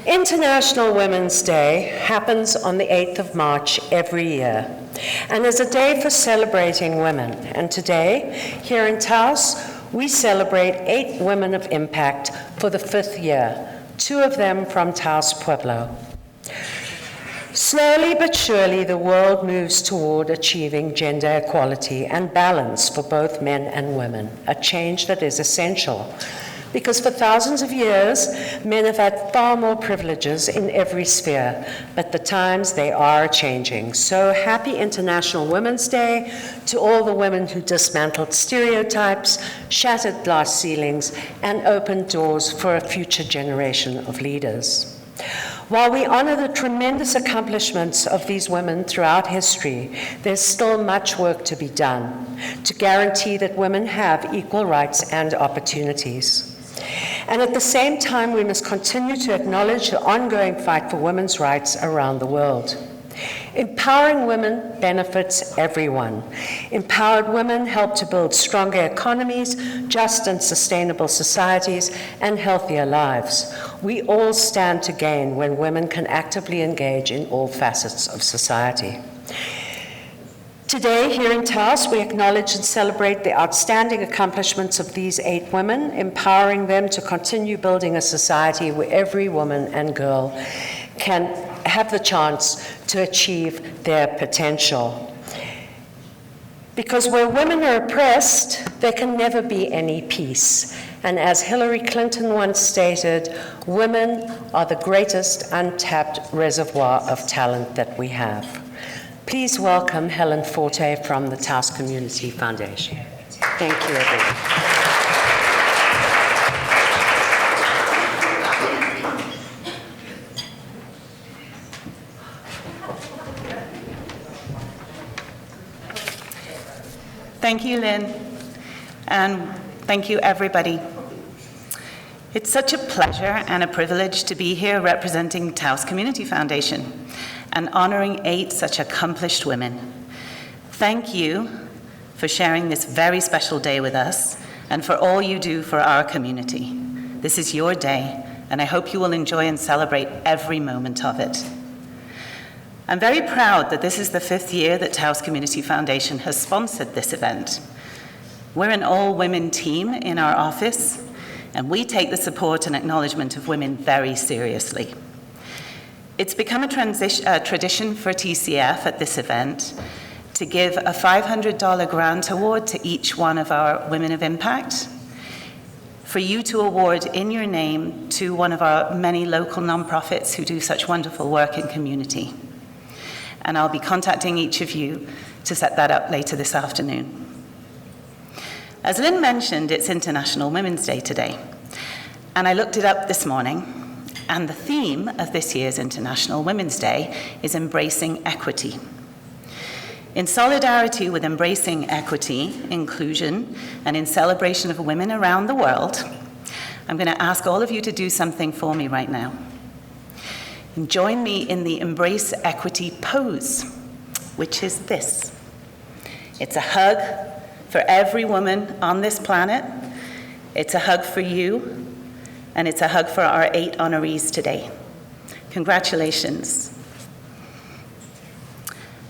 International Women's Day happens on the 8th of March every year and is a day for celebrating women. And today, here in Taos, we celebrate 8 women of impact for the 5th year, 2 of them from Taos Pueblo. Slowly but surely, the world moves toward achieving gender equality and balance for both men and women, a change that is essential. Because for thousands of years, men have had far more privileges in every sphere, but the times, they are changing. So happy International Women's Day to all the women who dismantled stereotypes, shattered glass ceilings, and opened doors for a future generation of leaders. While we honor the tremendous accomplishments of these women throughout history, there's still much work to be done to guarantee that women have equal rights and opportunities. And at the same time, we must continue to acknowledge the ongoing fight for women's rights around the world. Empowering women benefits everyone. Empowered women help to build stronger economies, just and sustainable societies, and healthier lives. We all stand to gain when women can actively engage in all facets of society. Today, here in Taos, we acknowledge and celebrate the outstanding accomplishments of these 8 women, empowering them to continue building a society where every woman and girl can have the chance to achieve their potential. Because where women are oppressed, there can never be any peace. And as Hillary Clinton once stated, women are the greatest untapped reservoir of talent that we have. Please welcome Helen Forte from the Taos Community Foundation. Thank you, everyone. Thank you, Lynn, and thank you, everybody. It's such a pleasure and a privilege to be here representing Taos Community Foundation and honoring 8 such accomplished women. Thank you for sharing this very special day with us and for all you do for our community. This is your day, and I hope you will enjoy and celebrate every moment of it. I'm very proud that this is the 5th year that Taos Community Foundation has sponsored this event. We're an all-women team in our office, and we take the support and acknowledgement of women very seriously. It's become a tradition for TCF at this event to give a $500 grant award to each one of our Women of Impact, for you to award in your name to one of our many local nonprofits who do such wonderful work in community. And I'll be contacting each of you to set that up later this afternoon. As Lynn mentioned, it's International Women's Day today, and I looked it up this morning. And the theme of this year's International Women's Day is embracing equity. In solidarity with embracing equity, inclusion, and in celebration of women around the world, I'm going to ask all of you to do something for me right now. And join me in the Embrace Equity pose, which is this. It's a hug for every woman on this planet. It's a hug for you. And it's a hug for our 8 honorees today. Congratulations.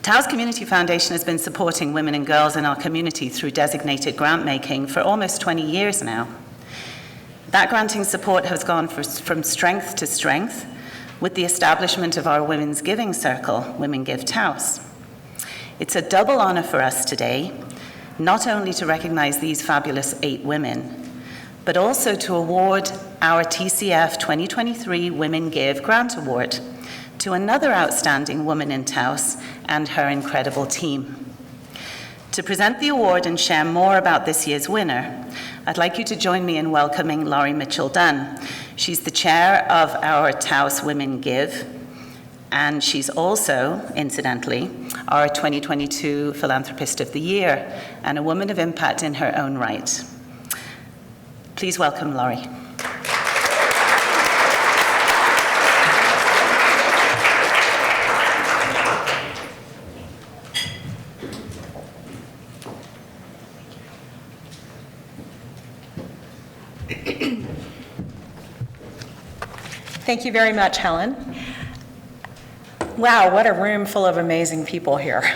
Taos Community Foundation has been supporting women and girls in our community through designated grant making for almost 20 years now. That granting support has gone from strength to strength with the establishment of our Women's Giving Circle, Women Give Taos. It's a double honor for us today, not only to recognize these fabulous 8 women, but also to award our TCF 2023 Women Give Grant Award to another outstanding woman in Taos and her incredible team. To present the award and share more about this year's winner, I'd like you to join me in welcoming Laurie Mitchell-Dunn. She's the chair of our Taos Women Give, and she's also, incidentally, our 2022 Philanthropist of the Year and a woman of impact in her own right. Please welcome Laurie. Thank you very much, Helen. Wow, what a room full of amazing people here.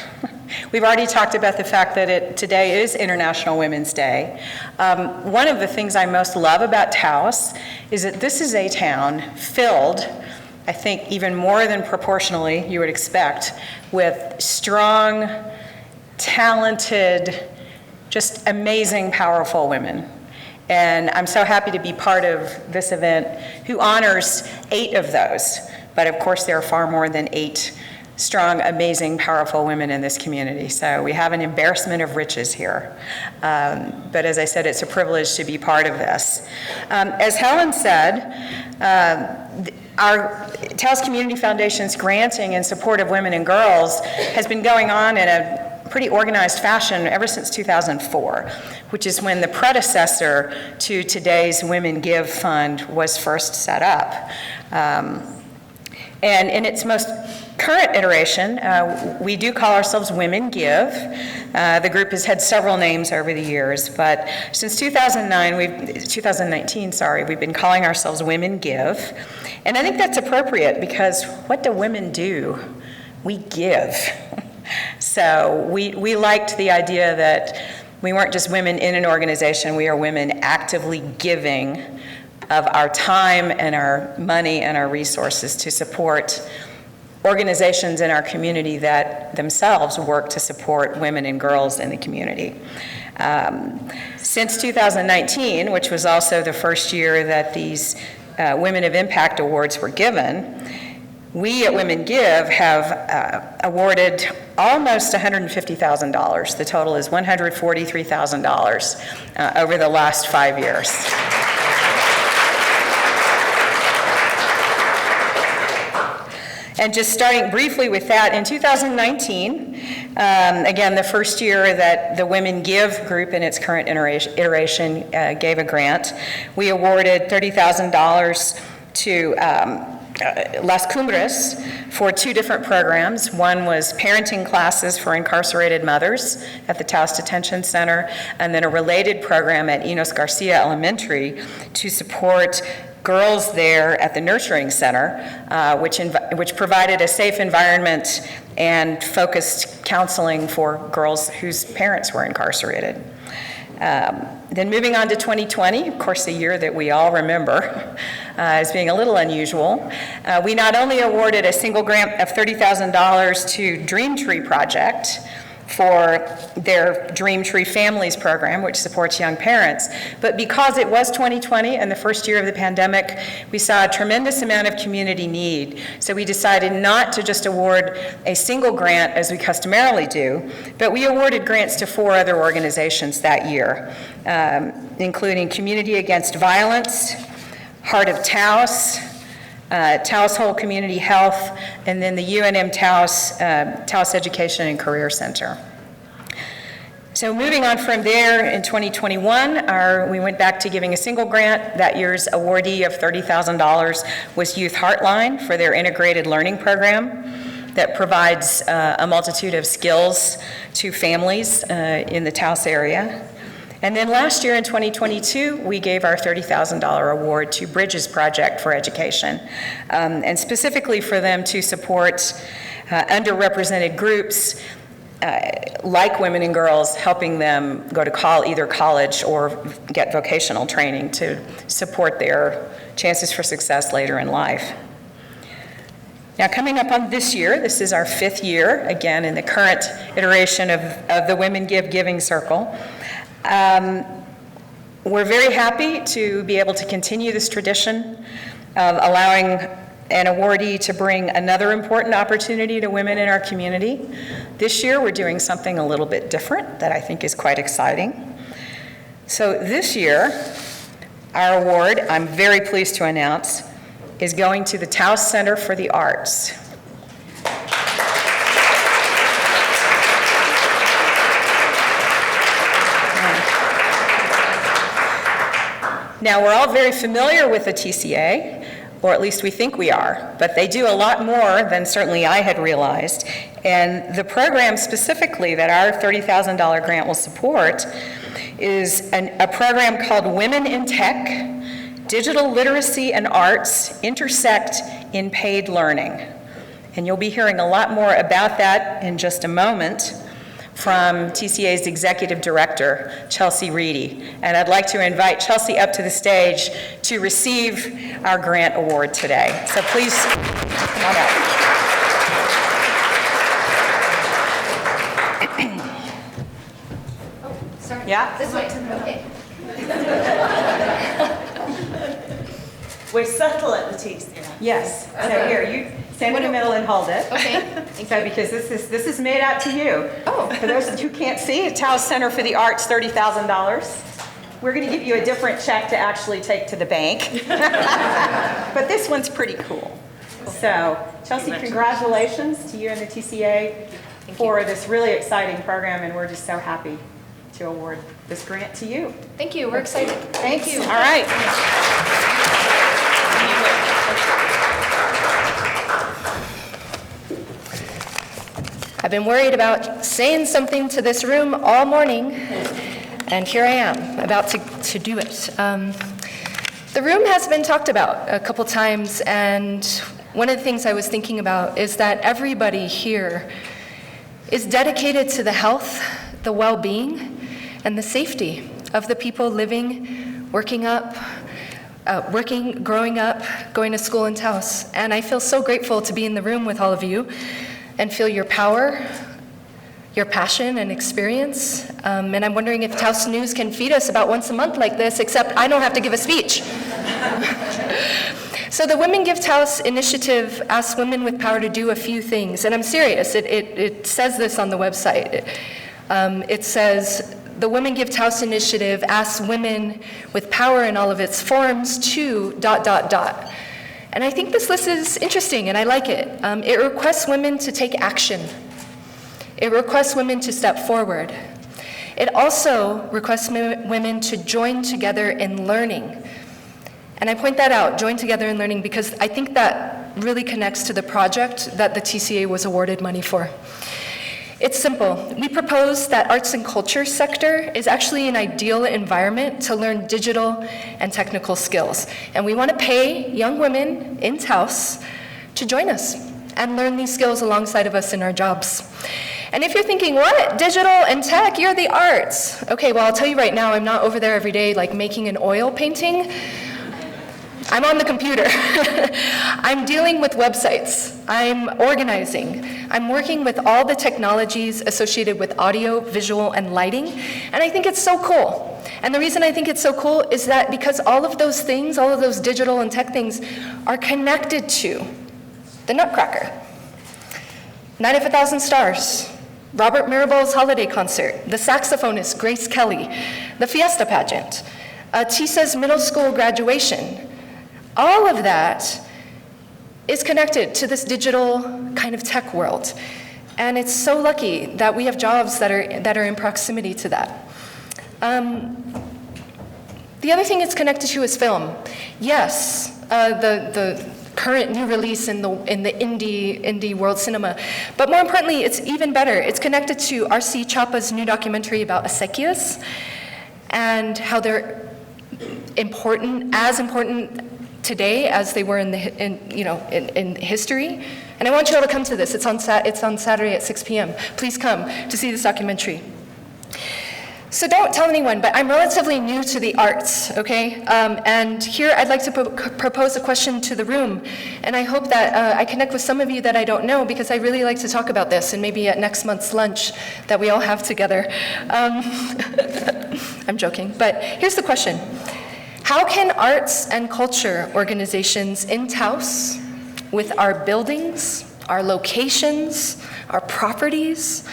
We've already talked about the fact that today is International Women's Day. One of the things I most love about Taos is that this is a town filled, I think even more than proportionally you would expect, with strong, talented, just amazing, powerful women. And I'm so happy to be part of this event who honors 8 of those. But of course, there are far more than 8 strong, amazing, powerful women in this community. So we have an embarrassment of riches here. But as I said, it's a privilege to be part of this. As Helen said, our Taos Community Foundation's granting in support of women and girls has been going on in a pretty organized fashion ever since 2004, which is when the predecessor to today's Women Give Fund was first set up. And in its most current iteration, we do call ourselves Women Give. The group has had several names over the years, but since 2019, we've been calling ourselves Women Give. And I think that's appropriate because what do women do? We give. So we liked the idea that we weren't just women in an organization, we are women actively giving of our time and our money and our resources to support organizations in our community that themselves work to support women and girls in the community. Since 2019, which was also the first year that these Women of Impact Awards were given, we at Women Give have awarded almost $150,000. The total is $143,000 over the last 5 years. And just starting briefly with that, in 2019, again, the first year that the Women Give group in its current iteration gave a grant, we awarded $30,000 to Las Cumbres for 2 different programs. One was parenting classes for incarcerated mothers at the Taos Detention Center, and then a related program at Enos Garcia Elementary to support girls there at the Nurturing Center, which provided a safe environment and focused counseling for girls whose parents were incarcerated. Then moving on to 2020, of course, a year that we all remember as being a little unusual, we not only awarded a single grant of $30,000 to Dream Tree Project for their Dream Tree Families program, which supports young parents, but because it was 2020 and the first year of the pandemic, we saw a tremendous amount of community need. So we decided not to just award a single grant as we customarily do, but we awarded grants to 4 other organizations that year, including Community Against Violence, Heart of Taos, Taos Whole Community Health, and then the UNM Taos, Taos Education and Career Center. So moving on from there, in 2021, we went back to giving a single grant. That year's awardee of $30,000 was Youth Heartline for their integrated learning program that provides a multitude of skills to families in the Taos area. And then last year in 2022, we gave our $30,000 award to Bridges Project for Education, and specifically for them to support underrepresented groups like women and girls, helping them go to either college or get vocational training to support their chances for success later in life. Now, coming up on this year, this is our 5th year, again, in the current iteration of the Women Give Giving Circle. We're very happy to be able to continue this tradition of allowing an awardee to bring another important opportunity to women in our community. This year, we're doing something a little bit different that I think is quite exciting. So this year, our award, I'm very pleased to announce, is going to the Taos Center for the Arts. Now, we're all very familiar with the TCA, or at least we think we are, but they do a lot more than certainly I had realized. And the program specifically that our $30,000 grant will support is a program called Women in Tech, Digital literacy and arts intersect in paid learning. And you'll be hearing a lot more about that in just a moment from TCA's Executive Director, Chelsea Reedy. And I'd like to invite Chelsea up to the stage to receive our grant award today. So please, come on up. Sorry. Yeah? This way. Okay. We're subtle at the TCA. Yes. So here, you stand in the middle and hold it. Okay. Thank So you. because this is made out to you. Oh. For those who can't see, Taos Center for the Arts, $30,000. We're going to give you a different check to actually take to the bank. But this one's pretty cool. So Chelsea, congratulations to you and the TCA for this really exciting program, and we're just so happy to award this grant to you. Thank you. We're excited. Thanks. Thank you. All right. I've been worried about saying something to this room all morning, and here I am, about to do it. The room has been talked about a couple times, and one of the things I was thinking about is that everybody here is dedicated to the health, the well-being, and the safety of the people living, growing up, going to school in Taos. And I feel so grateful to be in the room with all of you and feel your power, your passion and experience. And I'm wondering if Taos News can feed us about once a month like this, except I don't have to give a speech. So the Women Give Taos initiative asks women with power to do a few things, and I'm serious, it says this on the website. It says, the Women Give Taos initiative asks women with power in all of its forms to ... And I think this list is interesting, and I like it. It requests women to take action. It requests women to step forward. It also requests women to join together in learning. And I point that out, join together in learning, because I think that really connects to the project that the TCA was awarded money for. It's simple. We propose that arts and culture sector is actually an ideal environment to learn digital and technical skills. And we want to pay young women in Taos to join us and learn these skills alongside of us in our jobs. And if you're thinking, what, digital and tech, you're the arts. Okay, well, I'll tell you right now, I'm not over there every day like making an oil painting. I'm on the computer. I'm dealing with websites. I'm organizing. I'm working with all the technologies associated with audio, visual, and lighting. And I think it's so cool. And the reason I think it's so cool is that because all of those things, all of those digital and tech things are connected to the Nutcracker, Night of a Thousand Stars, Robert Mirabal's holiday concert, the saxophonist Grace Kelly, the Fiesta pageant, Tisa's middle school graduation. All of that is connected to this digital kind of tech world. And it's so lucky that we have jobs that are in proximity to that. The other thing it's connected to is film. Yes, the current new release in the indie world cinema. But more importantly, it's even better. It's connected to R.C. Chapa's new documentary about acequias and how they're important today as they were in history. And I want you all to come to this. It's on Saturday at 6 p.m. Please come to see this documentary. So don't tell anyone, but I'm relatively new to the arts, okay? And here I'd like to propose a question to the room. And I hope that I connect with some of you that I don't know, because I really like to talk about this, and maybe at next month's lunch that we all have together. I'm joking, but here's the question. How can arts and culture organizations in Taos, with our buildings, our locations, our properties,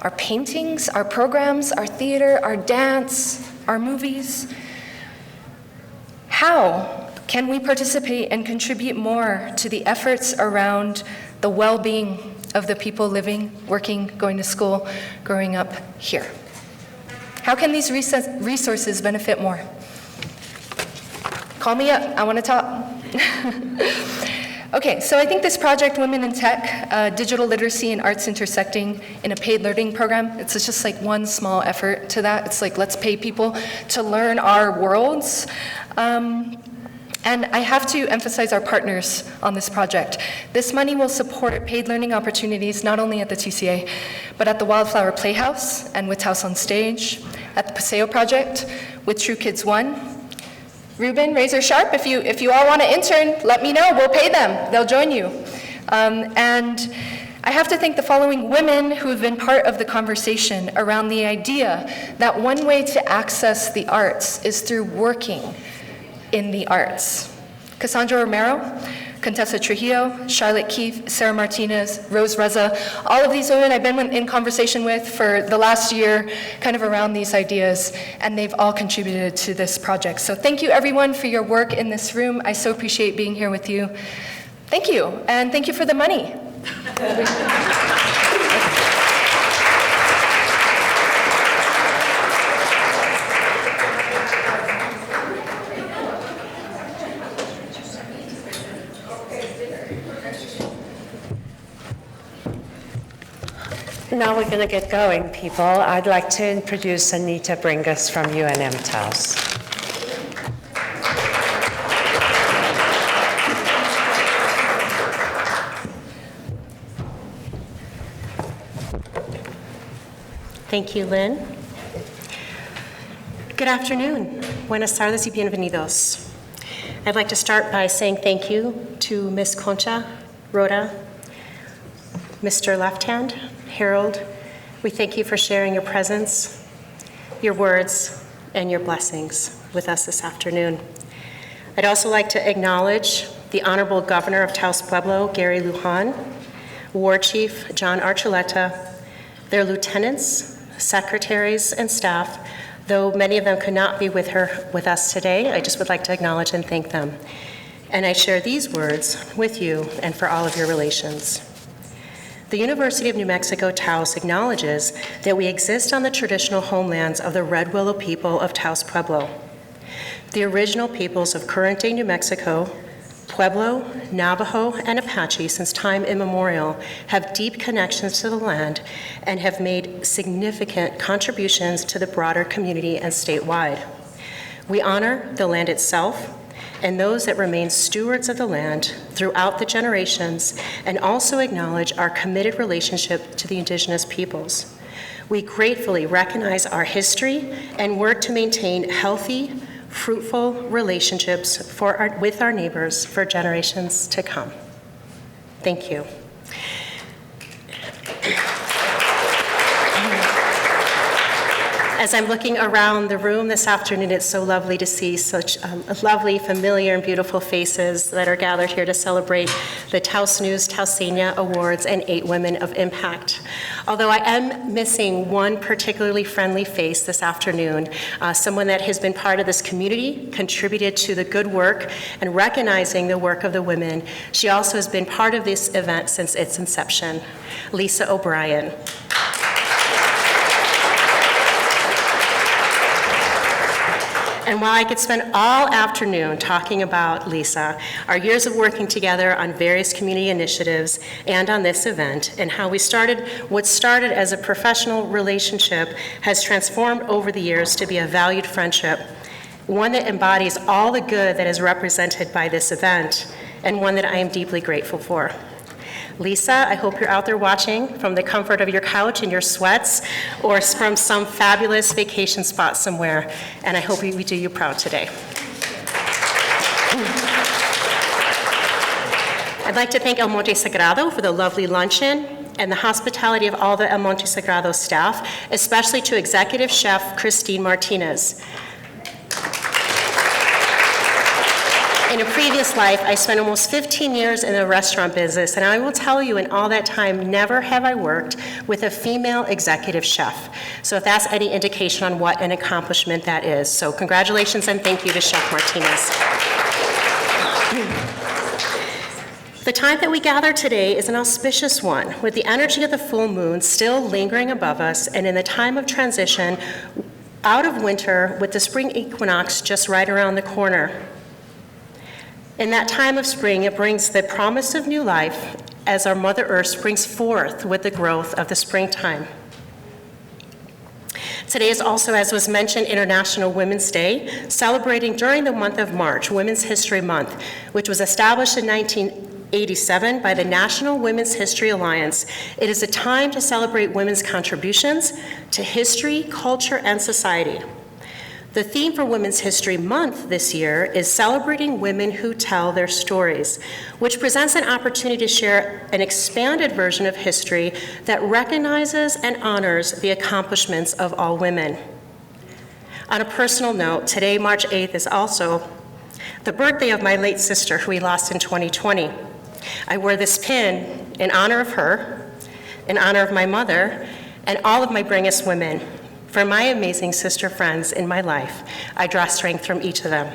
our paintings, our programs, our theater, our dance, our movies, how can we participate and contribute more to the efforts around the well-being of the people living, working, going to school, growing up here? How can these resources benefit more? Call me up, I want to talk. Okay, so I think this project, Women in Tech, Digital Literacy and Arts Intersecting in a Paid Learning Program, it's just like one small effort to that. It's like, let's pay people to learn our worlds. And I have to emphasize our partners on this project. This money will support paid learning opportunities not only at the TCA, but at the Wildflower Playhouse and with House on Stage, at the Paseo Project, with True Kids 1. Ruben, Razor Sharp, if you all want to intern, let me know. We'll pay them. They'll join you. And I have to thank the following women who have been part of the conversation around the idea that one way to access the arts is through working in the arts. Cassandra Romero, Contessa Trujillo, Charlotte Keefe, Sarah Martinez, Rose Reza, all of these women I've been in conversation with for the last year, kind of around these ideas, and they've all contributed to this project. So thank you everyone for your work in this room. I so appreciate being here with you. Thank you, and thank you for the money. Now we're going to get going, people. I'd like to introduce Anita Bringas from UNM Taos. Thank you, Lynn. Good afternoon. Buenas tardes y bienvenidos. I'd like to start by saying thank you to Ms. Concha, Rhoda, Mr. Left Hand, Harold. We thank you for sharing your presence, your words, and your blessings with us this afternoon. I'd also like to acknowledge the Honorable Governor of Taos Pueblo, Gary Lujan, War Chief John Archuleta, their lieutenants, secretaries, and staff. Though many of them could not be with us today, I just would like to acknowledge and thank them. And I share these words with you and for all of your relations. The University of New Mexico Taos acknowledges that we exist on the traditional homelands of the Red Willow people of Taos Pueblo. The original peoples of current-day New Mexico, Pueblo, Navajo, and Apache since time immemorial have deep connections to the land and have made significant contributions to the broader community and statewide. We honor the land itself and those that remain stewards of the land throughout the generations, and also acknowledge our committed relationship to the indigenous peoples. We gratefully recognize our history and work to maintain healthy, fruitful relationships with our neighbors for generations to come. Thank you. As I'm looking around the room this afternoon, it's so lovely to see such lovely, familiar, and beautiful faces that are gathered here to celebrate the Taos News Taoseña Awards and 8 Women of Impact. Although I am missing one particularly friendly face this afternoon, someone that has been part of this community, contributed to the good work, and recognizing the work of the women. She also has been part of this event since its inception, Lisa O'Brien. And while I could spend all afternoon talking about Lisa, our years of working together on various community initiatives and on this event, and how what started as a professional relationship has transformed over the years to be a valued friendship, one that embodies all the good that is represented by this event, and one that I am deeply grateful for. Lisa, I hope you're out there watching from the comfort of your couch in your sweats or from some fabulous vacation spot somewhere, and I hope we do you proud today. I'd like to thank El Monte Sagrado for the lovely luncheon and the hospitality of all the El Monte Sagrado staff, especially to Executive Chef Christine Martinez. In a previous life, I spent almost 15 years in the restaurant business, and I will tell you, in all that time, never have I worked with a female executive chef. So if that's any indication on what an accomplishment that is. So congratulations and thank you to Chef Martinez. The time that we gather today is an auspicious one, with the energy of the full moon still lingering above us, and in the time of transition out of winter with the spring equinox just right around the corner. In that time of spring, it brings the promise of new life as our Mother Earth springs forth with the growth of the springtime. Today is also, as was mentioned, International Women's Day, celebrating during the month of March, Women's History Month, which was established in 1987 by the National Women's History Alliance. It is a time to celebrate women's contributions to history, culture, and society. The theme for Women's History Month this year is Celebrating Women Who Tell Their Stories, which presents an opportunity to share an expanded version of history that recognizes and honors the accomplishments of all women. On a personal note, today, March 8th, is also the birthday of my late sister, who we lost in 2020. I wear this pin in honor of her, in honor of my mother, and all of my Bring Us women. For my amazing sister friends in my life, I draw strength from each of them.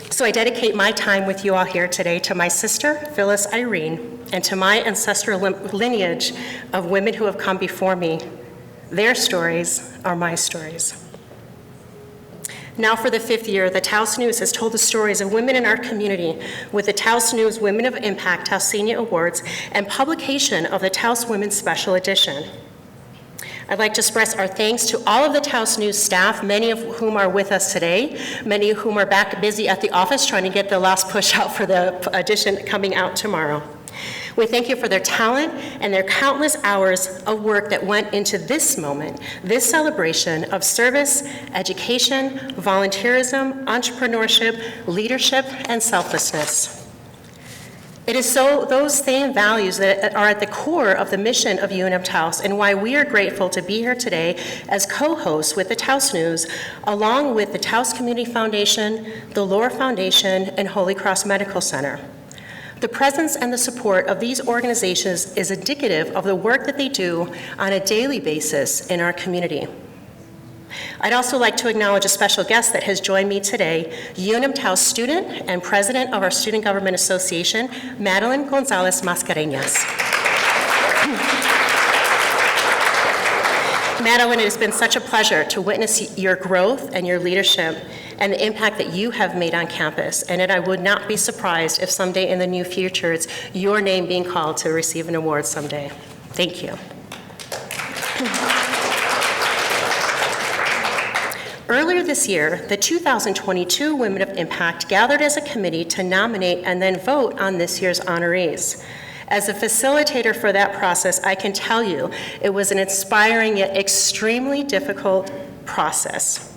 So I dedicate my time with you all here today to my sister, Phyllis Irene, and to my ancestral lineage of women who have come before me. Their stories are my stories. Now for the 5th year, the Taos News has told the stories of women in our community with the Taos News Women of Impact Taoseña Awards and publication of the Taos Women Special Edition. I'd like to express our thanks to all of the Taos News staff, many of whom are with us today, many of whom are back busy at the office trying to get the last push out for the edition coming out tomorrow. We thank you for their talent and their countless hours of work that went into this moment, this celebration of service, education, volunteerism, entrepreneurship, leadership, and selflessness. It is those same values that are at the core of the mission of UNM Taos and why we are grateful to be here today as co-hosts with the Taos News, along with the Taos Community Foundation, the Lohr Foundation, and Holy Cross Medical Center. The presence and the support of these organizations is indicative of the work that they do on a daily basis in our community. I'd also like to acknowledge a special guest that has joined me today, UNM Taos student and president of our Student Government Association, Madeline Gonzalez Mascareñas. Madeline, it has been such a pleasure to witness your growth and your leadership and the impact that you have made on campus, and I would not be surprised if someday in the near future it's your name being called to receive an award someday. Thank you. Earlier this year, the 2022 Women of Impact gathered as a committee to nominate and then vote on this year's honorees. As a facilitator for that process, I can tell you it was an inspiring yet extremely difficult process.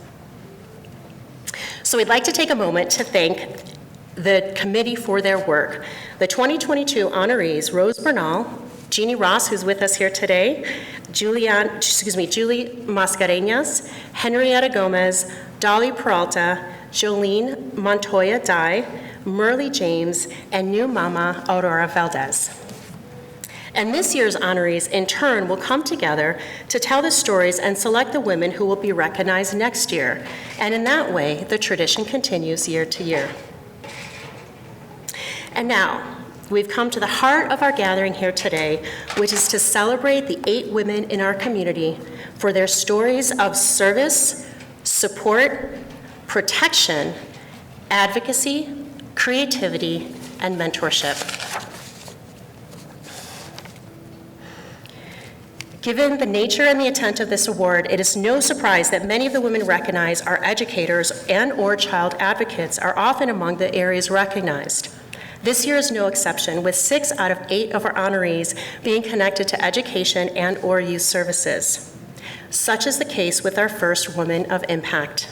So we'd like to take a moment to thank the committee for their work. The 2022 honorees, Rose Bernal, Jeannie Ross, who's with us here today, Julie Mascareñas, Henrietta Gomez, Dolly Peralta, Jolene Montoya Dye, Merle James, and new mama Aurora Valdez. And this year's honorees, in turn, will come together to tell the stories and select the women who will be recognized next year. And in that way, the tradition continues year to year. And now, we've come to the heart of our gathering here today, which is to celebrate the 8 women in our community for their stories of service, support, protection, advocacy, creativity, and mentorship. Given the nature and the intent of this award, it is no surprise that many of the women recognized are educators and/or child advocates are often among the areas recognized. This year is no exception, with 6 out of 8 of our honorees being connected to education and/or youth services. Such is the case with our first Woman of Impact.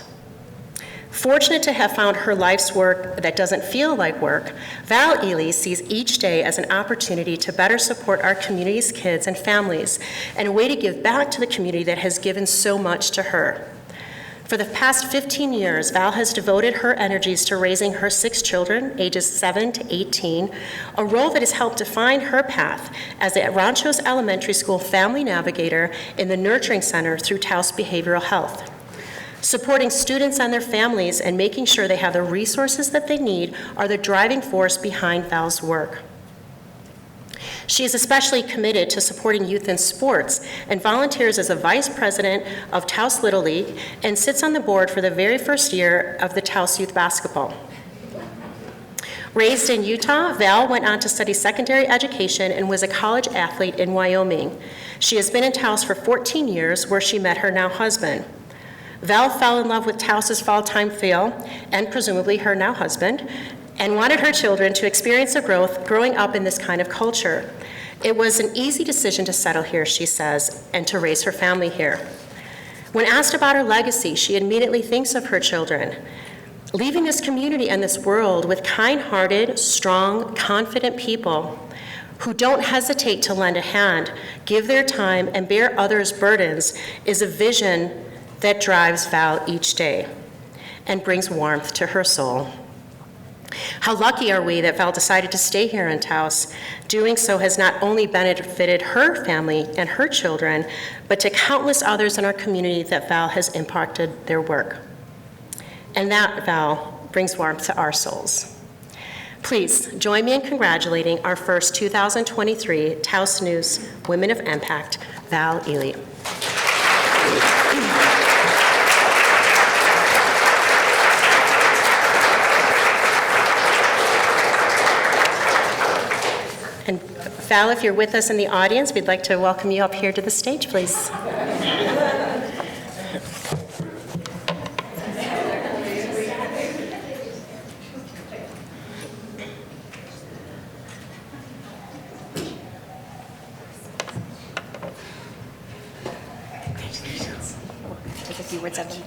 Fortunate to have found her life's work that doesn't feel like work, Val Ely sees each day as an opportunity to better support our community's kids and families, and a way to give back to the community that has given so much to her. For the past 15 years, Val has devoted her energies to raising her 6 children, ages 7 to 18, a role that has helped define her path as a Ranchos Elementary School family navigator in the Nurturing Center through Taos Behavioral Health. Supporting students and their families and making sure they have the resources that they need are the driving force behind Val's work. She is especially committed to supporting youth in sports and volunteers as a vice president of Taos Little League and sits on the board for the very first year of the Taos Youth Basketball. Raised in Utah, Val went on to study secondary education and was a college athlete in Wyoming. She has been in Taos for 14 years, where she met her now husband. Val fell in love with Taos's fall-time Phil, and presumably her now husband, and wanted her children to experience the growth growing up in this kind of culture. It was an easy decision to settle here, she says, and to raise her family here. When asked about her legacy, she immediately thinks of her children. Leaving this community and this world with kind-hearted, strong, confident people who don't hesitate to lend a hand, give their time, and bear others' burdens is a vision that drives Val each day and brings warmth to her soul. How lucky are we that Val decided to stay here in Taos? Doing so has not only benefited her family and her children, but to countless others in our community that Val has impacted their work. And that, Val, brings warmth to our souls. Please join me in congratulating our first 2023 Taos News Women of Impact, Val Ely. And Val, if you're with us in the audience, we'd like to welcome you up here to the stage, please. Take a few words of them.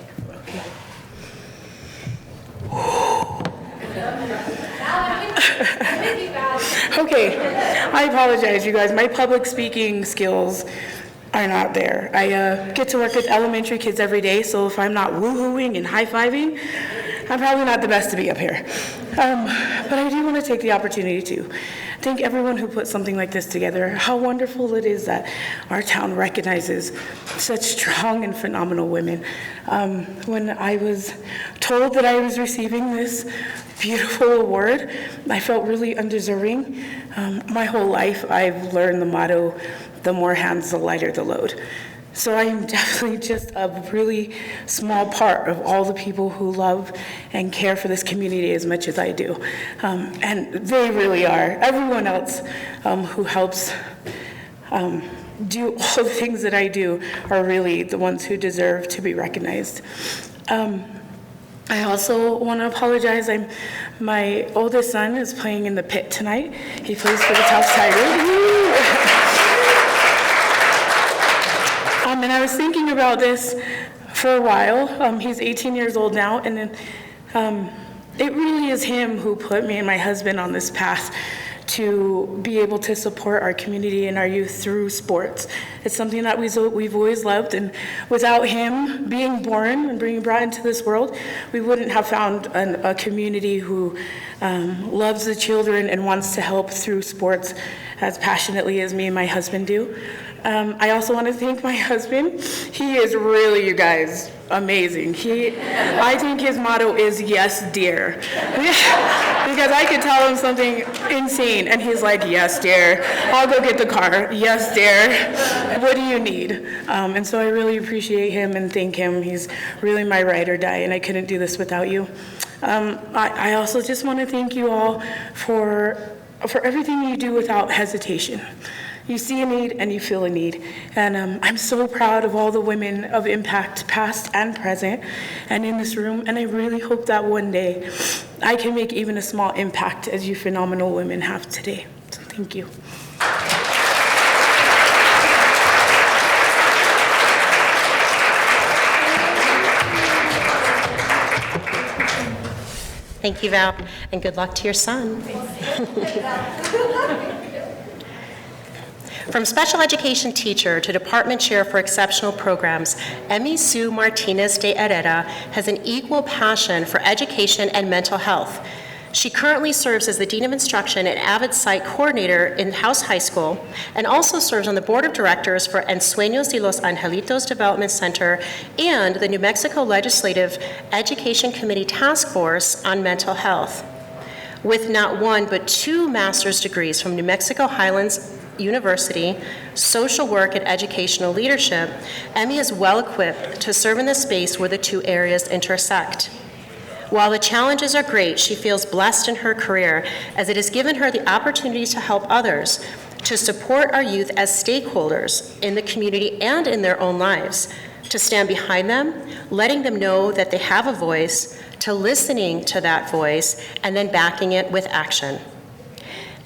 Okay, I apologize, you guys. My public speaking skills are not there. I get to work with elementary kids every day, so if I'm not woo-hooing and high-fiving, I'm probably not the best to be up here. But I do want to take the opportunity to thank everyone who put something like this together. How wonderful it is that our town recognizes such strong and phenomenal women. When I was told that I was receiving this beautiful award, I felt really undeserving. My whole life, I've learned the motto, the more hands, the lighter the load. So I'm definitely just a really small part of all the people who love and care for this community as much as I do. And they really are. Everyone else who helps do all the things that I do are really the ones who deserve to be recognized. I also want to apologize. My oldest son is playing in the pit tonight. He plays for the Taos Tigers. And I was thinking about this for a while. He's 18 years old now, and it really is him who put me and my husband on this path to be able to support our community and our youth through sports. It's something that we've always loved, and without him being born and being brought into this world, we wouldn't have found a community who loves the children and wants to help through sports as passionately as me and my husband do. I also want to thank my husband. He is really, you guys, amazing. I think his motto is yes, dear. Because I could tell him something insane, and he's like, yes, dear. I'll go get the car. Yes, dear. What do you need? And so I really appreciate him and thank him. He's really my ride or die, and I couldn't do this without you. I also just want to thank you all for everything you do without hesitation. You see a need and you feel a need. And I'm so proud of all the women of impact, past and present, and in this room. And I really hope that one day I can make even a small impact as you phenomenal women have today. So thank you. Thank you, Val, and good luck to your son. From special education teacher to department chair for exceptional programs, Emy Sue Martinez-DeHerrera has an equal passion for education and mental health. She currently serves as the Dean of Instruction and avid site coordinator in House High School, and also serves on the board of directors for Ensueños de los Angelitos Development Center and the New Mexico Legislative Education Committee Task Force on Mental Health. With not one but 2 master's degrees from New Mexico Highlands University, social work and educational leadership, Emy is well equipped to serve in the space where the 2 areas intersect. While the challenges are great, she feels blessed in her career as it has given her the opportunity to help others, to support our youth as stakeholders in the community and in their own lives, to stand behind them, letting them know that they have a voice, to listening to that voice, and then backing it with action.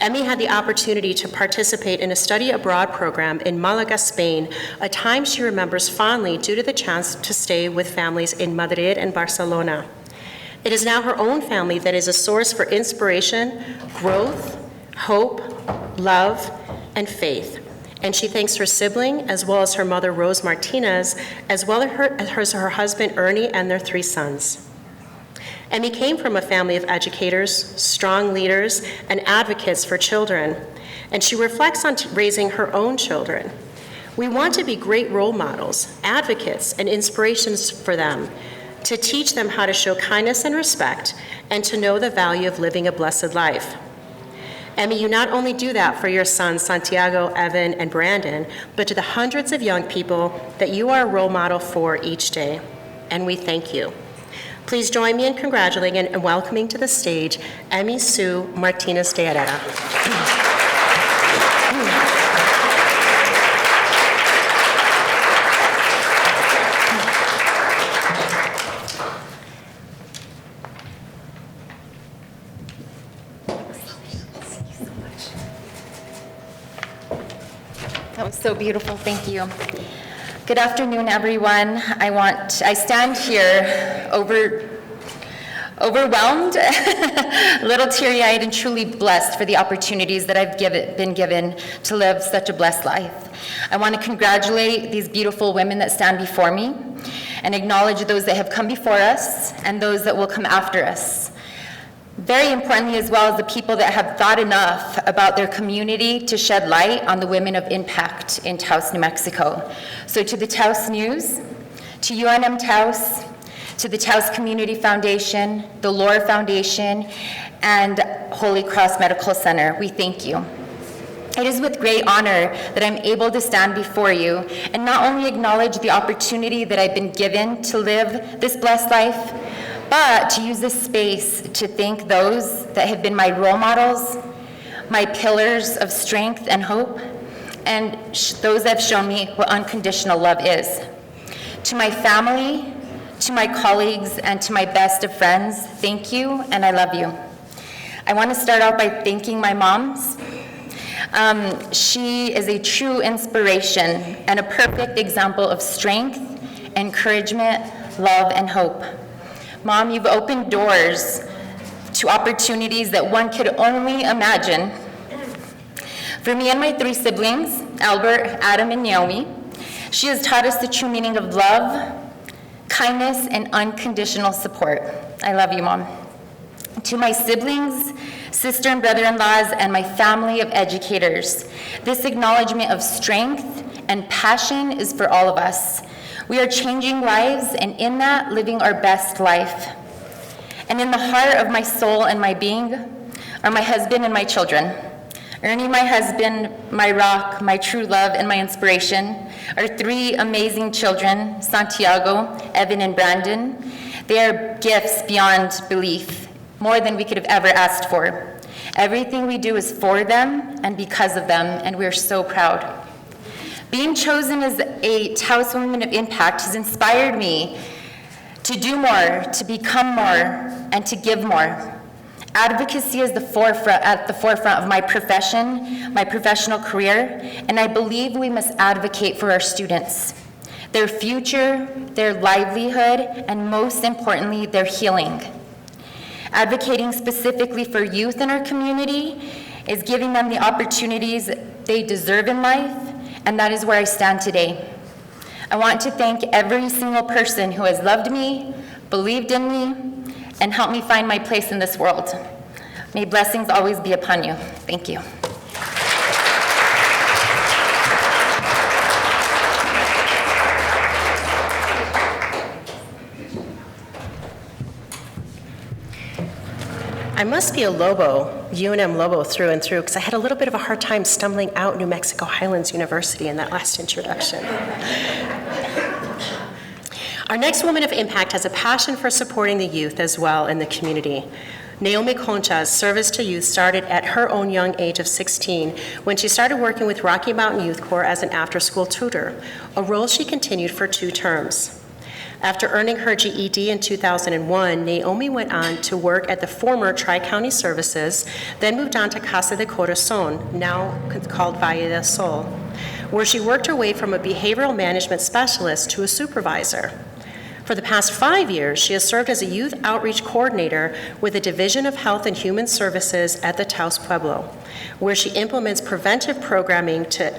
Emy had the opportunity to participate in a study abroad program in Malaga, Spain, a time she remembers fondly due to the chance to stay with families in Madrid and Barcelona. It is now her own family that is a source for inspiration, growth, hope, love, and faith. And she thanks her sibling, as well as her mother, Rose Martinez, as well as her husband, Ernie, and their 3 sons. Emy came from a family of educators, strong leaders, and advocates for children, and she reflects on raising her own children. We want to be great role models, advocates, and inspirations for them, to teach them how to show kindness and respect, and to know the value of living a blessed life. Emy, you not only do that for your sons, Santiago, Evan, and Brandon, but to the hundreds of young people that you are a role model for each day, and we thank you. Please join me in congratulating and welcoming to the stage Emy Sue Martinez-DeHerrera. That was so beautiful, thank you. Good afternoon, everyone. I stand here overwhelmed, a little teary-eyed, and truly blessed for the opportunities that I've been given to live such a blessed life. I want to congratulate these beautiful women that stand before me and acknowledge those that have come before us and those that will come after us. Very importantly, as well as the people that have thought enough about their community to shed light on the women of impact in Taos, New Mexico. So to the Taos News, to UNM Taos, to the Taos Community Foundation, the Lore Foundation, and Holy Cross Medical Center, we thank you. It is with great honor that I'm able to stand before you and not only acknowledge the opportunity that I've been given to live this blessed life, but to use this space to thank those that have been my role models, my pillars of strength and hope, and those that have shown me what unconditional love is. To my family, to my colleagues, and to my best of friends, thank you, and I love you. I want to start out by thanking my moms. She is a true inspiration and a perfect example of strength, encouragement, love, and hope. Mom, you've opened doors to opportunities that one could only imagine. For me and my 3 siblings, Albert, Adam, and Naomi, she has taught us the true meaning of love, kindness, and unconditional support. I love you, Mom. To my siblings, sister and brother-in-laws, and my family of educators, this acknowledgement of strength and passion is for all of us. We are changing lives, and in that, living our best life. And in the heart of my soul and my being are my husband and my children. Ernie, my husband, my rock, my true love, and my inspiration, our 3 amazing children, Santiago, Evan, and Brandon. They are gifts beyond belief, more than we could have ever asked for. Everything we do is for them and because of them, and we're so proud. Being chosen as a Taos Woman of Impact has inspired me to do more, to become more, and to give more. Advocacy is at the forefront of my profession, my professional career, and I believe we must advocate for our students, their future, their livelihood, and most importantly, their healing. Advocating specifically for youth in our community is giving them the opportunities they deserve in life, and that is where I stand today. I want to thank every single person who has loved me, believed in me, and helped me find my place in this world. May blessings always be upon you. Thank you. I must be a Lobo, UNM Lobo through and through, because I had a little bit of a hard time stumbling out New Mexico Highlands University in that last introduction. Our next woman of impact has a passion for supporting the youth as well in the community. Naomi Concha's service to youth started at her own young age of 16 when she started working with Rocky Mountain Youth Corps as an after-school tutor, a role she continued for 2 terms. After earning her GED in 2001, Naomi went on to work at the former Tri-County Services, then moved on to Casa de Corazon, now called Valle del Sol, where she worked her way from a behavioral management specialist to a supervisor. For the past 5 years, she has served as a youth outreach coordinator with the Division of Health and Human Services at the Taos Pueblo, where she implements preventive programming to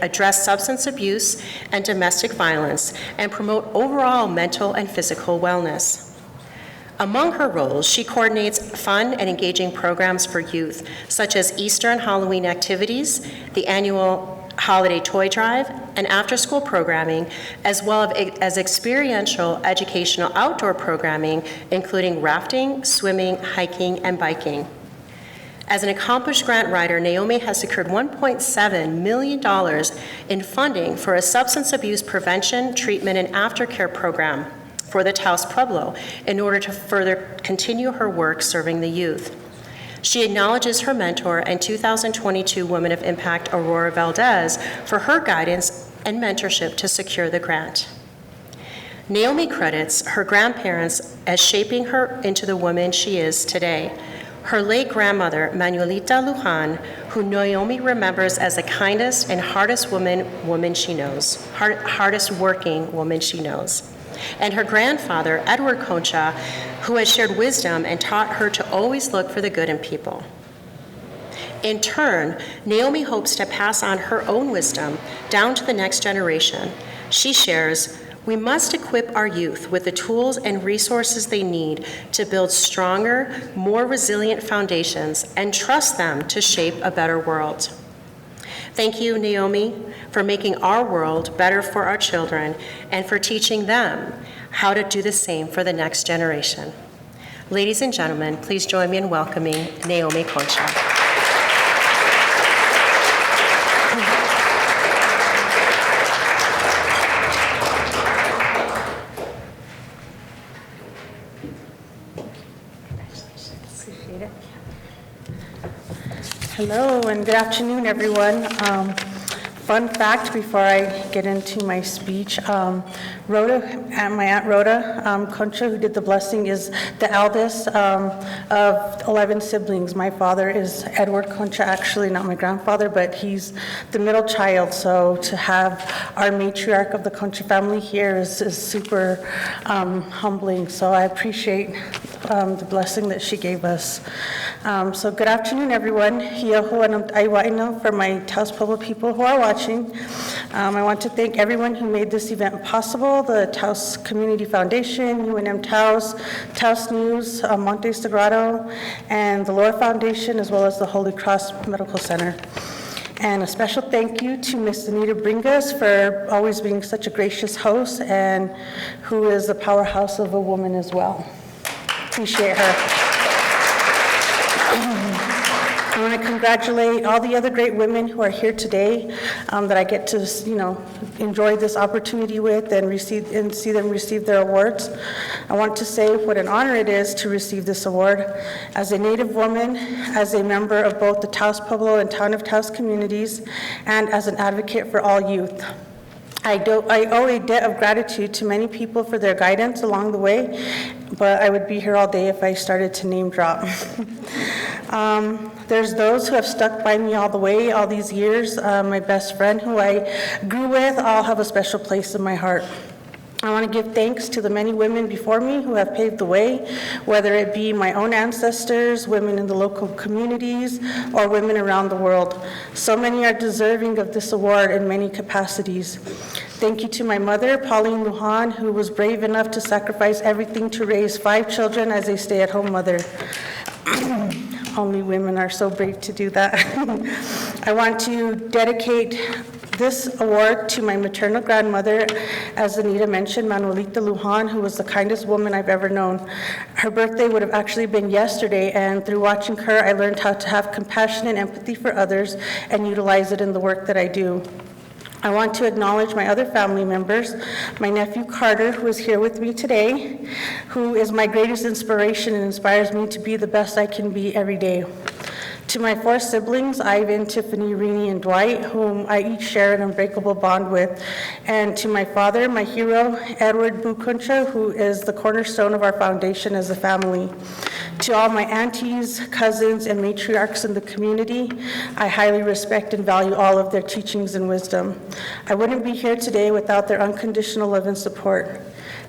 address substance abuse and domestic violence and promote overall mental and physical wellness. Among her roles, she coordinates fun and engaging programs for youth, such as Easter and Halloween activities, the annual holiday toy drive, and after-school programming, as well as experiential educational outdoor programming, including rafting, swimming, hiking, and biking. As an accomplished grant writer, Naomi has secured $1.7 million in funding for a substance abuse prevention, treatment, and aftercare program for the Taos Pueblo in order to further continue her work serving the youth. She acknowledges her mentor and 2022 Woman of Impact, Aurora Valdez, for her guidance and mentorship to secure the grant. Naomi credits her grandparents as shaping her into the woman she is today. Her late grandmother, Manuelita Lujan, who Naomi remembers as the kindest and hardest working woman she knows, and her grandfather, Edward Concha, who has shared wisdom and taught her to always look for the good in people. In turn, Naomi hopes to pass on her own wisdom down to the next generation. She shares, "We must equip our youth with the tools and resources they need to build stronger, more resilient foundations and trust them to shape a better world." Thank you, Naomi, for making our world better for our children and for teaching them how to do the same for the next generation. Ladies and gentlemen, please join me in welcoming Naomi Concha. Hello and good afternoon, everyone. Fun fact before I get into my speech, my Aunt Rhoda Concha, who did the blessing, is the eldest of 11 siblings. My father is Edward Concha, actually not my grandfather, but he's the middle child, so to have our matriarch of the Concha family here is super humbling, so I appreciate the blessing that she gave us. So good afternoon, everyone. For my Taos Pueblo people who are watching, I want to thank everyone who made this event possible, the Taos Community Foundation, UNM Taos, Taos News, Montes de Grado, and the Loa Foundation, as well as the Holy Cross Medical Center. And a special thank you to Ms. Anita Bringas for always being such a gracious host and who is a powerhouse of a woman as well. Appreciate her. I want to congratulate all the other great women who are here today that I get to, enjoy this opportunity with and see them receive their awards. I want to say what an honor it is to receive this award. As a Native woman, as a member of both the Taos Pueblo and Town of Taos communities, and as an advocate for all youth. I owe a debt of gratitude to many people for their guidance along the way, but I would be here all day if I started to name drop. There's those who have stuck by me all the way, all these years. My best friend who I grew with, all have a special place in my heart. I want to give thanks to the many women before me who have paved the way, whether it be my own ancestors, women in the local communities, or women around the world. So many are deserving of this award in many capacities. Thank you to my mother, Pauline Lujan, who was brave enough to sacrifice everything to raise 5 children as a stay-at-home mother. Only women are so brave to do that. I want to dedicate this award to my maternal grandmother, as Anita mentioned, Manuelita Lujan, who was the kindest woman I've ever known. Her birthday would have actually been yesterday, and through watching her, I learned how to have compassion and empathy for others and utilize it in the work that I do. I want to acknowledge my other family members, my nephew Carter, who is here with me today, who is my greatest inspiration and inspires me to be the best I can be every day. To my 4 siblings, Ivan, Tiffany, Renee, and Dwight, whom I each share an unbreakable bond with. And to my father, my hero, Edward Concha, who is the cornerstone of our foundation as a family. To all my aunties, cousins, and matriarchs in the community, I highly respect and value all of their teachings and wisdom. I wouldn't be here today without their unconditional love and support.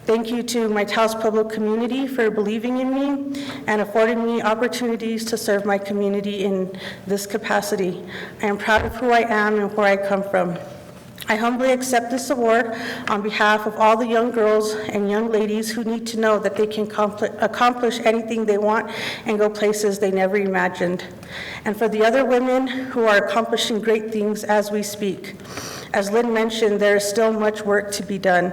Thank you to my Taos Pueblo community for believing in me and affording me opportunities to serve my community in this capacity. I am proud of who I am and where I come from. I humbly accept this award on behalf of all the young girls and young ladies who need to know that they can accomplish anything they want and go places they never imagined. And for the other women who are accomplishing great things as we speak. As Lynn mentioned, there is still much work to be done.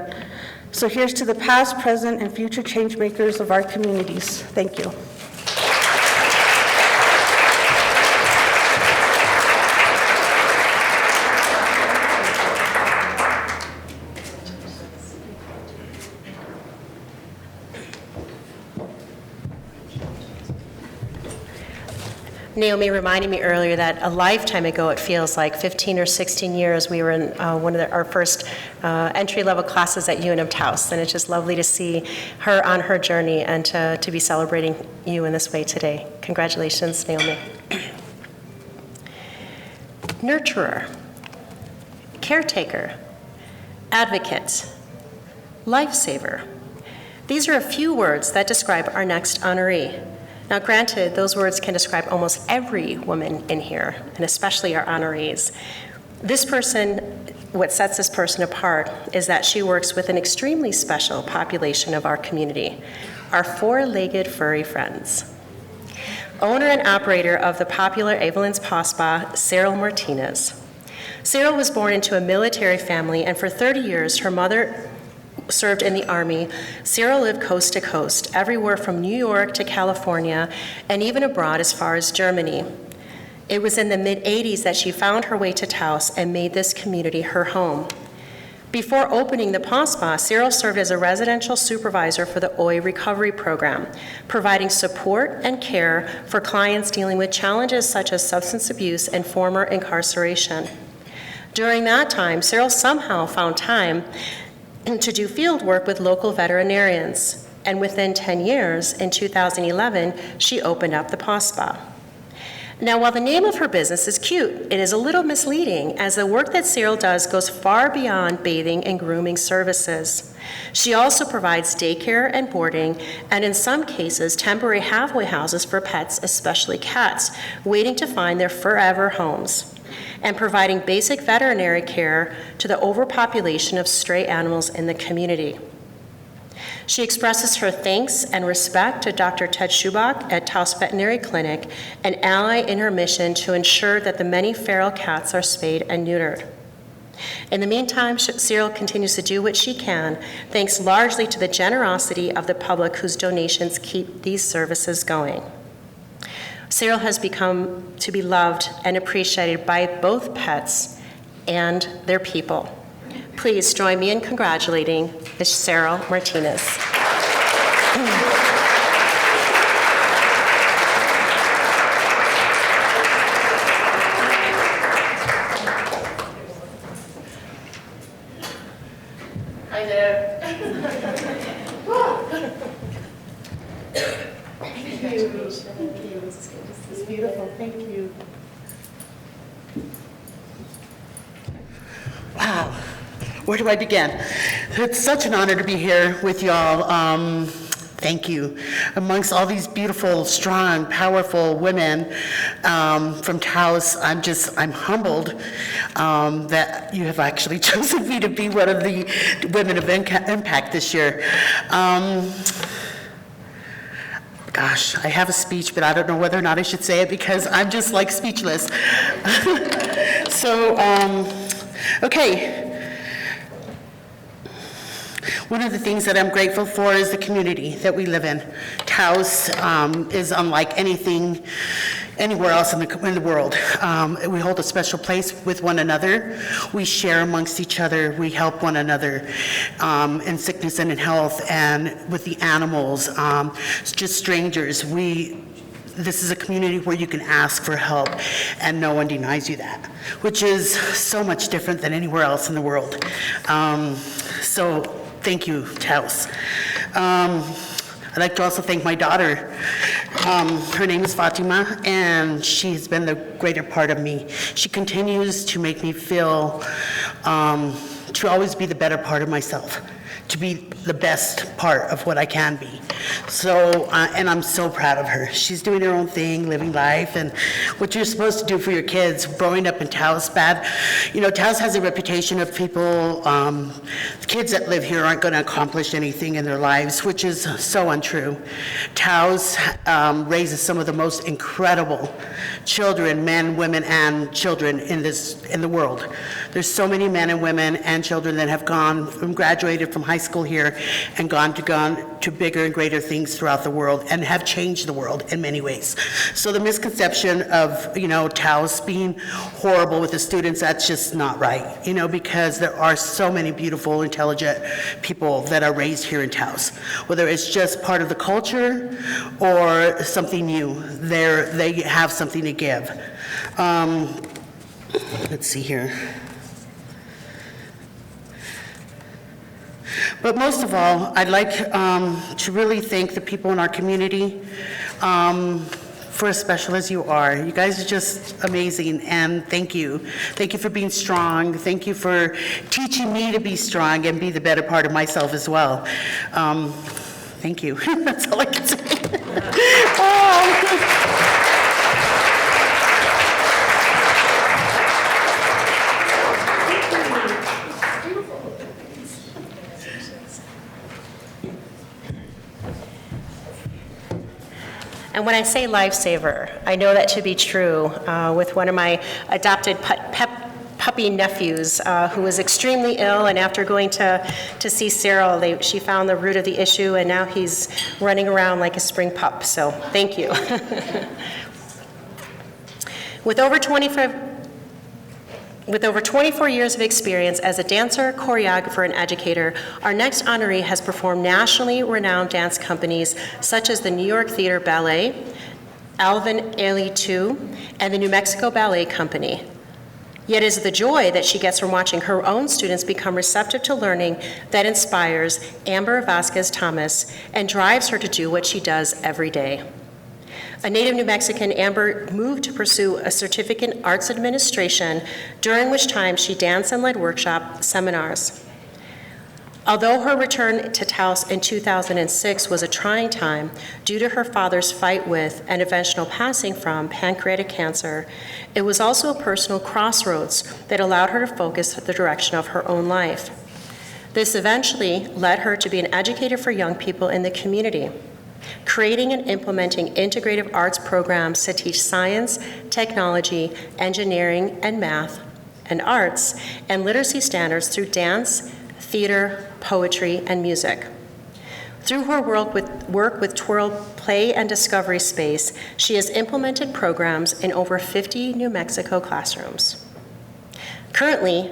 So here's to the past, present, and future change makers of our communities. Thank you. Naomi reminded me earlier that a lifetime ago, it feels like 15 or 16 years, we were in one of our first entry-level classes at UNM Taos, and it's just lovely to see her on her journey and to be celebrating you in this way today. Congratulations, Naomi. Nurturer, caretaker, advocate, lifesaver. These are a few words that describe our next honoree. Now, granted, those words can describe almost every woman in here, and especially our honorees. This person, what sets this person apart is that she works with an extremely special population of our community, our 4-legged furry friends. Owner and operator of the popular Evelyn's Paw Spa, Cyril Martinez. Cyril was born into a military family, and for 30 years, her mother served in the Army. Cyril lived coast to coast, everywhere from New York to California, and even abroad as far as Germany. It was in the mid-'80s that she found her way to Taos and made this community her home. Before opening the Paw Spa, Cyril served as a residential supervisor for the OI recovery program, providing support and care for clients dealing with challenges such as substance abuse and former incarceration. During that time, Cyril somehow found time to do field work with local veterinarians, and within 10 years, in 2011, she opened up the Paw Spa. Now, while the name of her business is cute, it is a little misleading, as the work that Cyril does goes far beyond bathing and grooming services. She also provides daycare and boarding, and in some cases, temporary halfway houses for pets, especially cats, waiting to find their forever homes, and providing basic veterinary care to the overpopulation of stray animals in the community. She expresses her thanks and respect to Dr. Ted Schubach at Taos Veterinary Clinic, an ally in her mission to ensure that the many feral cats are spayed and neutered. In the meantime, Cyril continues to do what she can, thanks largely to the generosity of the public whose donations keep these services going. Cyril has become to be loved and appreciated by both pets and their people. Please join me in congratulating Ms. Cyril Martinez. Hi there. It's beautiful, thank you. Wow, where do I begin? It's such an honor to be here with y'all. Thank you. Amongst all these beautiful, strong, powerful women from Taos, I'm humbled that you have actually chosen me to be one of the women of impact this year. Gosh, I have a speech, but I don't know whether or not I should say it because I'm just like speechless. So, okay. One of the things that I'm grateful for is the community that we live in. Taos is unlike anything anywhere else in the world. We hold a special place with one another. We share amongst each other. We help one another in sickness and in health, and with the animals, just strangers. This is a community where you can ask for help and no one denies you that, which is so much different than anywhere else in the world. So thank you, Taos. I'd like to also thank my daughter. Her name is Fatima, and she's been the greater part of me. She continues to make me feel to always be the better part of myself, to be the best part of what I can be. So, and I'm so proud of her. She's doing her own thing, living life, and what you're supposed to do for your kids. Growing up in Taos, Taos has a reputation of people, kids that live here aren't going to accomplish anything in their lives, which is so untrue. Taos raises some of the most incredible children, men, women, and children in the world. There's so many men and women and children that have graduated from high school here and gone to bigger and greater things throughout the world and have changed the world in many ways. So the misconception of, Taos being horrible with the students, that's just not right, because there are so many beautiful, intelligent people that are raised here in Taos. Whether it's just part of the culture or something new, they have something to give. Let's see here. But most of all, I'd like to really thank the people in our community for as special as you are. You guys are just amazing, and thank you. Thank you for being strong. Thank you for teaching me to be strong and be the better part of myself as well. Thank you. That's all I can say. And when I say lifesaver, I know that to be true with one of my adopted puppy nephews who was extremely ill, and after going to see Cyril, she found the root of the issue, and now he's running around like a spring pup, so thank you. With over 24 years of experience as a dancer, choreographer, and educator, our next honoree has performed nationally renowned dance companies such as the New York Theater Ballet, Val Ely II, and the New Mexico Ballet Company. Yet it is the joy that she gets from watching her own students become receptive to learning that inspires Amber Vasquez Thomas and drives her to do what she does every day. A native New Mexican, Amber moved to pursue a certificate in arts administration, during which time she danced and led workshop seminars. Although her return to Taos in 2006 was a trying time due to her father's fight with and eventual passing from pancreatic cancer, it was also a personal crossroads that allowed her to focus the direction of her own life. This eventually led her to be an educator for young people in the community, creating and implementing integrative arts programs to teach science, technology, engineering, and math, and arts, and literacy standards through dance, theater, poetry, and music. Through her work with Twirl Play and Discovery Space, she has implemented programs in over 50 New Mexico classrooms. Currently,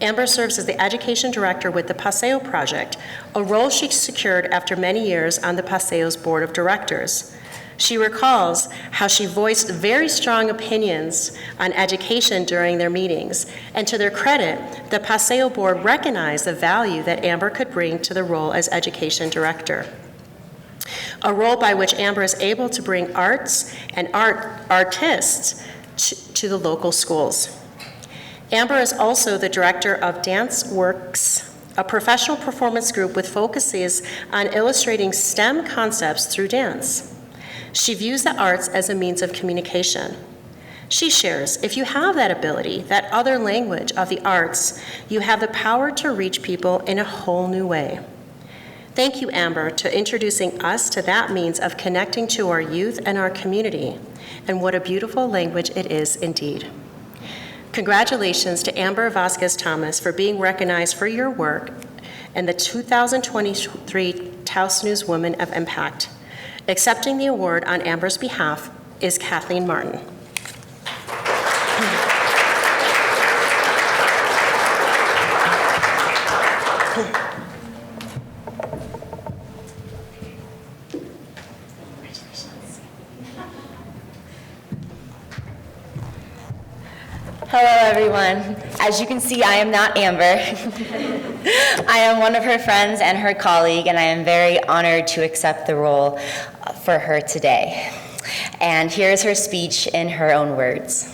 Amber serves as the education director with the Paseo Project, a role she secured after many years on the Paseo's board of directors. She recalls how she voiced very strong opinions on education during their meetings, and to their credit, the Paseo board recognized the value that Amber could bring to the role as education director, a role by which Amber is able to bring arts and artists to the local schools. Amber is also the director of Dance Works, a professional performance group with focuses on illustrating STEM concepts through dance. She views the arts as a means of communication. She shares, if you have that ability, that other language of the arts, you have the power to reach people in a whole new way. Thank you, Amber, to introducing us to that means of connecting to our youth and our community, and what a beautiful language it is indeed. Congratulations to Amber Vasquez Thomas for being recognized for your work and the 2023 Taos News Women of Impact. Accepting the award on Amber's behalf is Kathleen Martin. Hello, everyone. As you can see, I am not Amber. I am one of her friends and her colleague, and I am very honored to accept the role for her today. And here's her speech in her own words.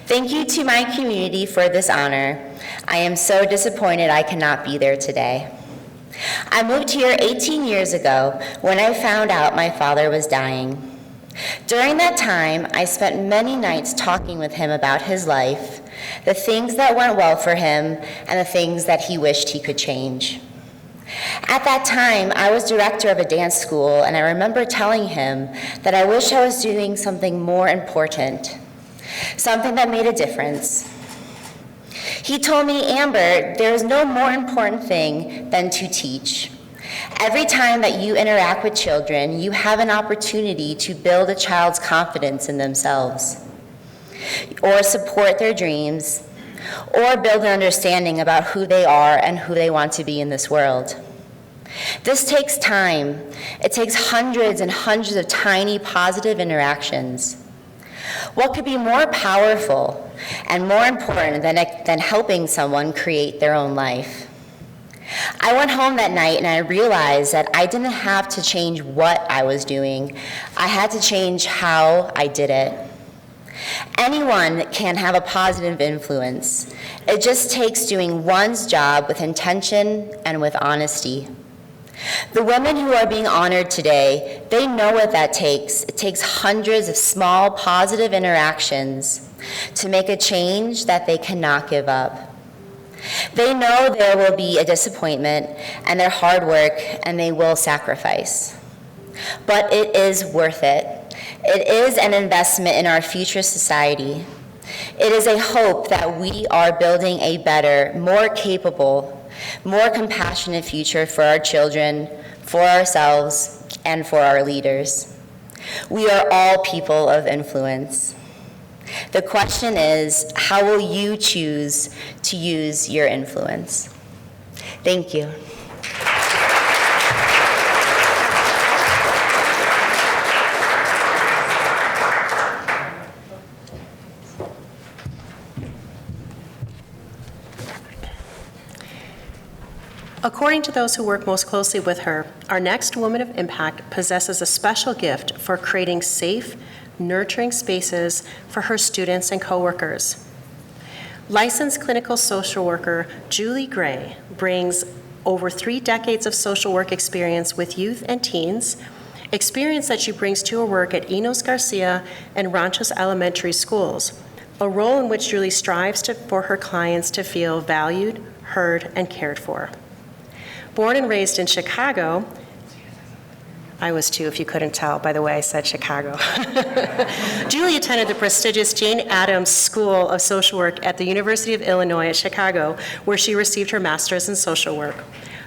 Thank you to my community for this honor. I am so disappointed I cannot be there today. I moved here 18 years ago when I found out my father was dying. During that time, I spent many nights talking with him about his life, the things that went well for him, and the things that he wished he could change. At that time, I was director of a dance school, and I remember telling him that I wish I was doing something more important, something that made a difference. He told me, Amber, there is no more important thing than to teach. Every time that you interact with children, you have an opportunity to build a child's confidence in themselves, or support their dreams, or build an understanding about who they are and who they want to be in this world. This takes time. It takes hundreds and hundreds of tiny positive interactions. What could be more powerful and more important than helping someone create their own life? I went home that night and I realized that I didn't have to change what I was doing. I had to change how I did it. Anyone can have a positive influence. It just takes doing one's job with intention and with honesty. The women who are being honored today, they know what that takes. It takes hundreds of small positive interactions to make a change that they cannot give up. They know there will be a disappointment and their hard work, and they will sacrifice. But it is worth it. It is an investment in our future society. It is a hope that we are building a better, more capable, more compassionate future for our children, for ourselves, and for our leaders. We are all people of influence. The question is, how will you choose to use your influence? Thank you. According to those who work most closely with her, our next woman of impact possesses a special gift for creating safe, nurturing spaces for her students and coworkers. Licensed clinical social worker Julie Gray brings over 3 decades of social work experience with youth and teens, experience that she brings to her work at Enos Garcia and Ranchos Elementary Schools, a role in which Julie strives for her clients to feel valued, heard, and cared for. Born and raised in Chicago, I was too, if you couldn't tell by the way I said Chicago. Julie attended the prestigious Jane Addams School of Social Work at the University of Illinois at Chicago, where she received her master's in social work.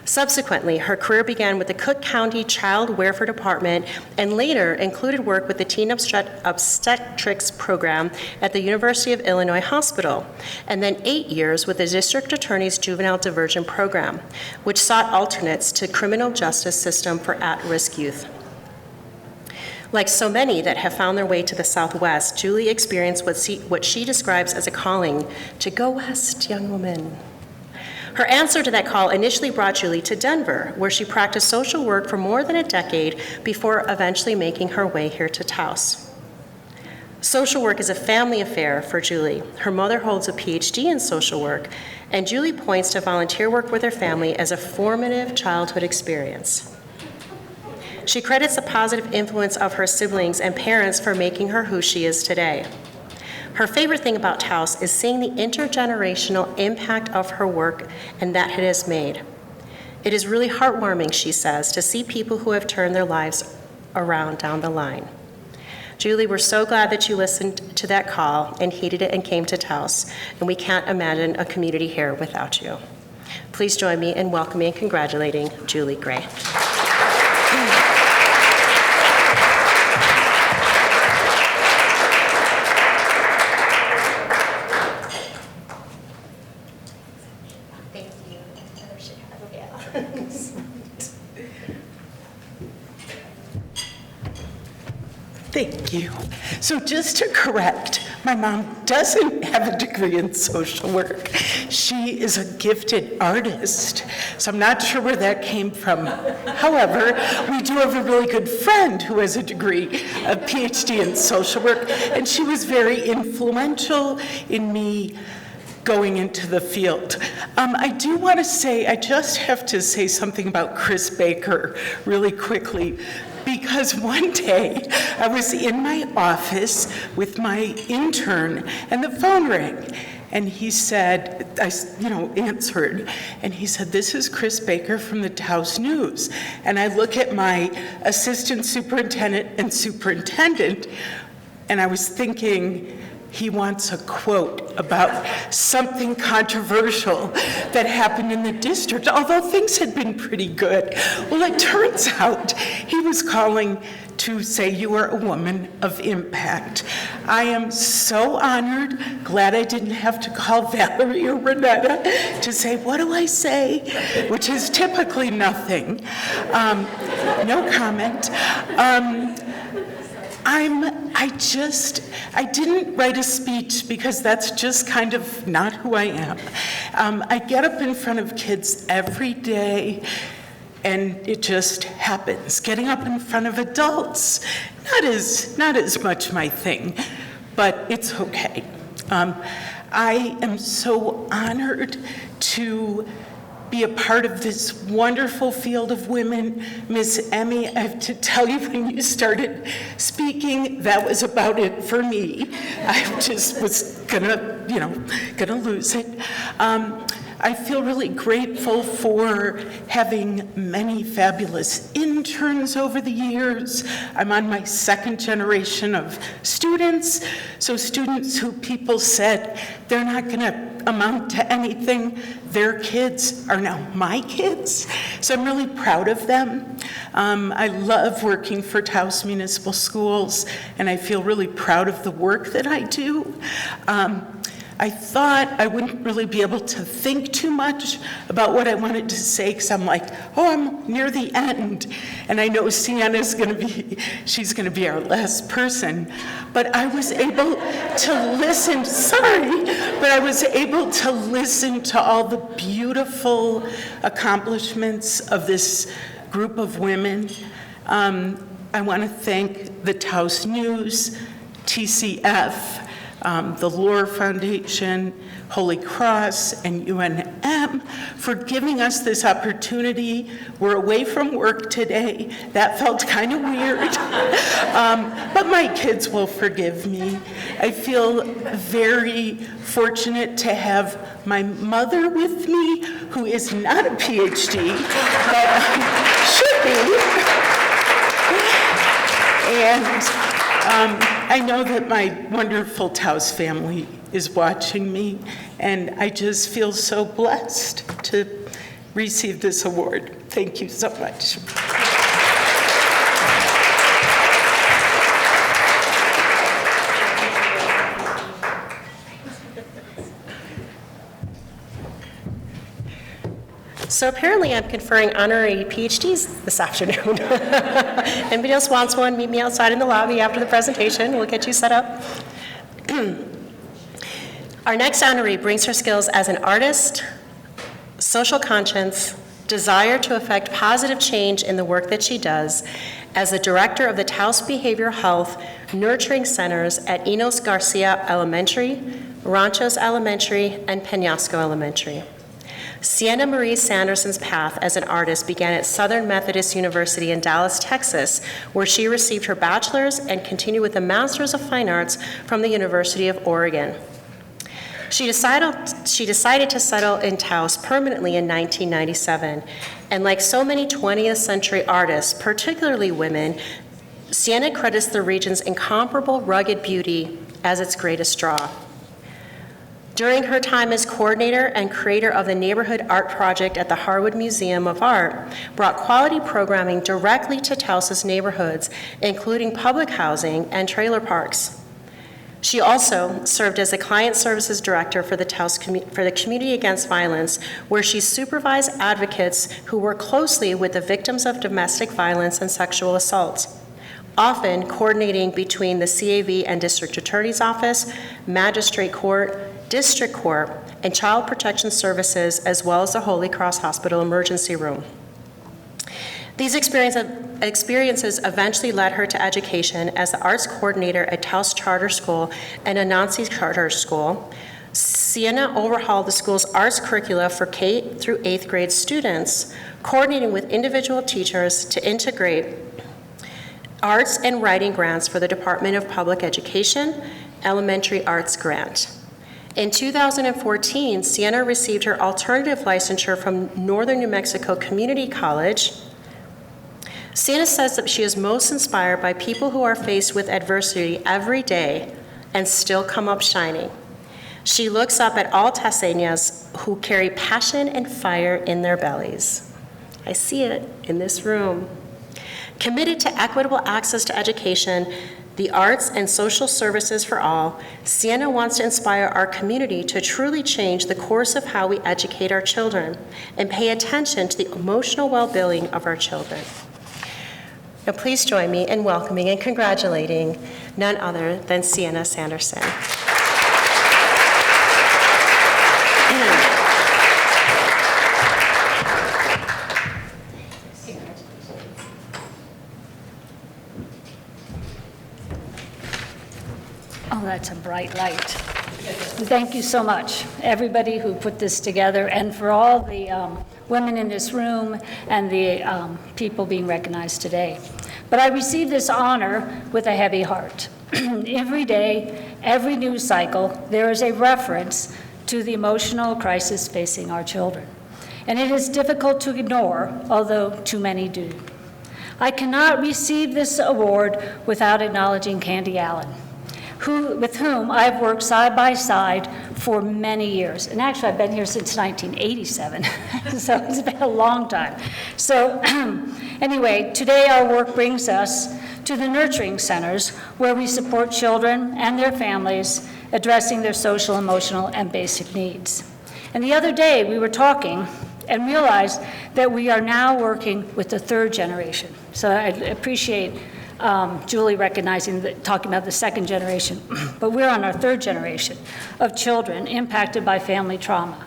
Subsequently, her career began with the Cook County Child Welfare Department and later included work with the Teen Obstetrics Program at the University of Illinois Hospital, and then 8 years with the District Attorney's Juvenile Diversion Program, which sought alternates to criminal justice system for at-risk youth. Like so many that have found their way to the Southwest, Julie experienced what she describes as a calling to go west, young woman. Her answer to that call initially brought Julie to Denver, where she practiced social work for more than a decade before eventually making her way here to Taos. Social work is a family affair for Julie. Her mother holds a PhD in social work, and Julie points to volunteer work with her family as a formative childhood experience. She credits the positive influence of her siblings and parents for making her who she is today. Her favorite thing about Taos is seeing the intergenerational impact of her work and that it has made. It is really heartwarming, she says, to see people who have turned their lives around down the line. Julie, we're so glad that you listened to that call and heeded it and came to Taos, and we can't imagine a community here without you. Please join me in welcoming and congratulating Julie Gray. So just to correct, my mom doesn't have a degree in social work. She is a gifted artist, so I'm not sure where that came from. However, we do have a really good friend who has a degree, a PhD in social work, and she was very influential in me going into the field. I do want to say, I just have to say something about Chris Baker really quickly, because one day I was in my office with my intern and the phone rang. And he said, I answered, and he said, "This is Chris Baker from the Taos News." And I look at my assistant superintendent and superintendent, and I was thinking, he wants a quote about something controversial that happened in the district, although things had been pretty good. Well, it turns out he was calling to say you are a woman of impact. I am so honored, glad I didn't have to call Valerie or Renetta to say, what do I say? Which is typically nothing. No comment. I didn't write a speech because that's just kind of not who I am. I get up in front of kids every day, and it just happens. Getting up in front of adults, not as much my thing, but it's okay. I am so honored to be a part of this wonderful field of women. Miss Emy, I have to tell you, when you started speaking, that was about it for me. I just was gonna lose it. I feel really grateful for having many fabulous interns over the years. I'm on my second generation of students, so students who people said they're not gonna amount to anything, their kids are now my kids, so I'm really proud of them. I love working for Taos Municipal Schools, and I feel really proud of the work that I do. I thought I wouldn't really be able to think too much about what I wanted to say, because I'm like, oh, I'm near the end. And I know Siena's she's gonna be our last person. But I was able to listen, but I was able to listen to all the beautiful accomplishments of this group of women. I wanna thank the Taos News, TCF, the Lore Foundation, Holy Cross, and UNM for giving us this opportunity. We're away from work today. That felt kind of weird, but my kids will forgive me. I feel very fortunate to have my mother with me, who is not a PhD, but should be. And I know that my wonderful Taos family is watching me, and I just feel so blessed to receive this award. Thank you so much. So apparently I'm conferring honorary PhDs this afternoon. Anybody else wants one, meet me outside in the lobby after the presentation. We'll get you set up. Our next honoree brings her skills as an artist, social conscience, desire to effect positive change in the work that she does as the director of the Taos Behavioral Health Nurturing Centers at Enos Garcia Elementary, Ranchos Elementary, and Penasco Elementary. Siena Marie Sanderson's path as an artist began at Southern Methodist University in Dallas, Texas, where she received her bachelor's and continued with a master's of fine arts from the University of Oregon. She decided to settle in Taos permanently in 1997, and like so many 20th century artists, particularly women, Siena credits the region's incomparable rugged beauty as its greatest draw. During her time as coordinator and creator of the Neighborhood Art Project at the Harwood Museum of Art, brought quality programming directly to Taos's neighborhoods, including public housing and trailer parks. She also served as a client services director for the Community Against Violence, where she supervised advocates who work closely with the victims of domestic violence and sexual assault. often coordinating between the CAV and District Attorney's Office, Magistrate Court, District Court, and Child Protection Services, as well as the Holy Cross Hospital Emergency Room. These experiences eventually led her to education as the arts coordinator at Taos Charter School and Anansi Charter School. Siena overhauled the school's arts curricula for K through 8th grade students, coordinating with individual teachers to integrate arts and writing grants for the Department of Public Education Elementary Arts Grant. In 2014, Siena received her alternative licensure from Northern New Mexico Community College. Siena says that she is most inspired by people who are faced with adversity every day and still come up shining. She looks up at all Taoseñas who carry passion and fire in their bellies. I see it in this room. Committed to equitable access to education, the arts, and social services for all, Siena wants to inspire our community to truly change the course of how we educate our children and pay attention to the emotional well-being of our children. Now please join me in welcoming and congratulating none other than Siena Sanderson. Oh, that's a bright light. Thank you so much, everybody who put this together, and for all the women in this room and the people being recognized today. But I receive this honor with a heavy heart. Every day, every news cycle, there is a reference to the emotional crisis facing our children. And it is difficult to ignore, although too many do. I cannot receive this award without acknowledging Candy Allen, with whom I've worked side by side for many years. And actually, I've been here since 1987, so it's been a long time. So anyway, today our work brings us to the nurturing centers where we support children and their families addressing their social, emotional, and basic needs. And the other day, we were talking and realized that we are now working with the third generation. So I appreciate Julie talking about the second generation, but we're on our third generation of children impacted by family trauma.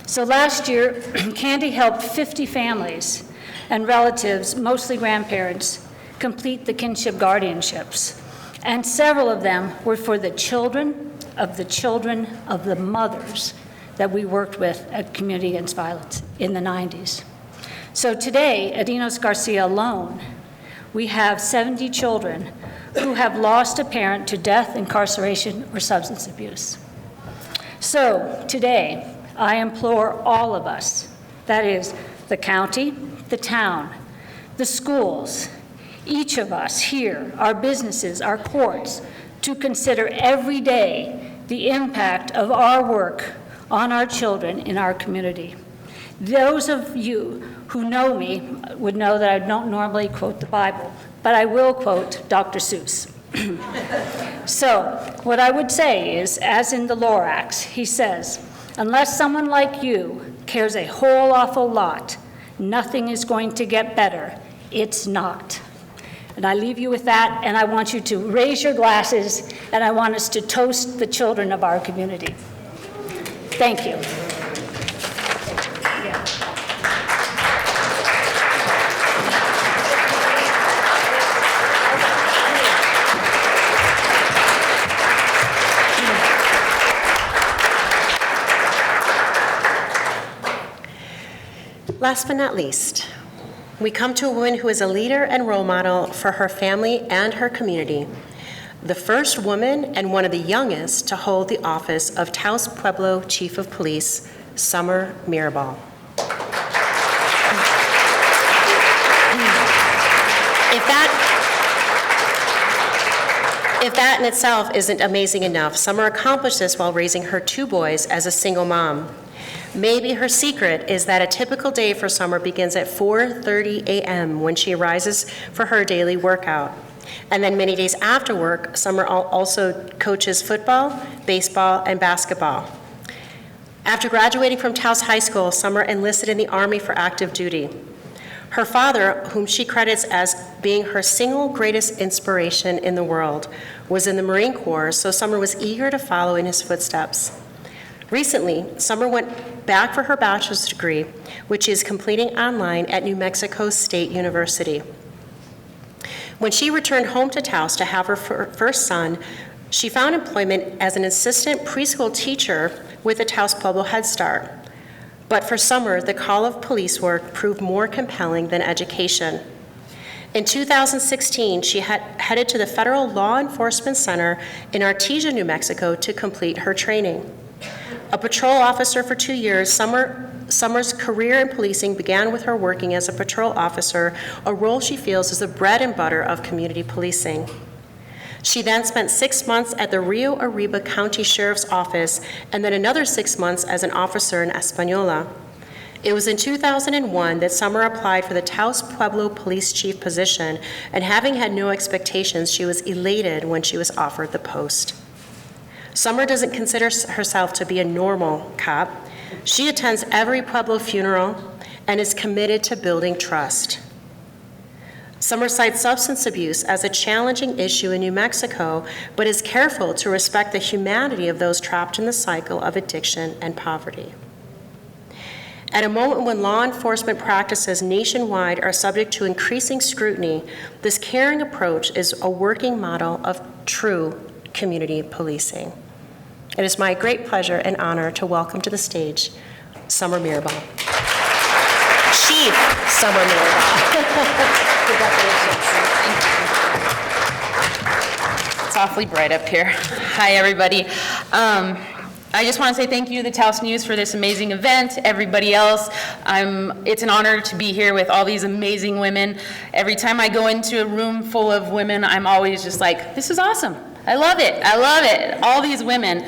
So last year, Candy helped 50 families and relatives, mostly grandparents, complete the kinship guardianships. And several of them were for the children of the mothers that we worked with at Community Against Violence in the 90s. So today, at Enos Garcia alone, we have 70 children who have lost a parent to death, incarceration, or substance abuse. So today, I implore all of us, that is, the county, the town, the schools, each of us here, our businesses, our courts, to consider every day the impact of our work on our children in our community. Those of you who know me would know that I don't normally quote the Bible, but I will quote Dr. Seuss. So what I would say is, as in the Lorax, he says, unless someone like you cares a whole awful lot, nothing is going to get better. It's not. And I leave you with that, and I want you to raise your glasses, and I want us to toast the children of our community. Thank you. Last but not least, we come to a woman who is a leader and role model for her family and her community. The first woman and one of the youngest to hold the office of Taos Pueblo Chief of Police, Summer Mirabal. If that in itself isn't amazing enough, Summer accomplished this while raising her two boys as a single mom. Maybe her secret is that a typical day for Summer begins at 4:30 a.m. when she rises for her daily workout. And then many days after work, Summer also coaches football, baseball, and basketball. After graduating from Taos High School, Summer enlisted in the Army for active duty. Her father, whom she credits as being her single greatest inspiration in the world, was in the Marine Corps, so Summer was eager to follow in his footsteps. Recently, Summer went back for her bachelor's degree, which she is completing online at New Mexico State University. When she returned home to Taos to have her first son, she found employment as an assistant preschool teacher with the Taos Pueblo Head Start. But for Summer, the call of police work proved more compelling than education. In 2016, she headed to the Federal Law Enforcement Center in Artesia, New Mexico to complete her training. A patrol officer for 2 years, Summer's career in policing began with her working as a patrol officer, a role she feels is the bread and butter of community policing. She then spent 6 months at the Rio Arriba County Sheriff's Office and then another 6 months as an officer in Española. It was in 2001 that Summer applied for the Taos Pueblo Police Chief position, and having had no expectations, she was elated when she was offered the post. Summer doesn't consider herself to be a normal cop. She attends every Pueblo funeral and is committed to building trust. Summer cites substance abuse as a challenging issue in New Mexico, but is careful to respect the humanity of those trapped in the cycle of addiction and poverty. At a moment when law enforcement practices nationwide are subject to increasing scrutiny, this caring approach is a working model of true community policing. It is my great pleasure and honor to welcome to the stage Summer Mirabal. Chief Summer Mirabal. It's awfully bright up here. Hi, everybody. I just want to say thank you to the Taos News for this amazing event, everybody else. It's an honor to be here with all these amazing women. Every time I go into a room full of women, I'm always just like, this is awesome. I love it. I love it. All these women.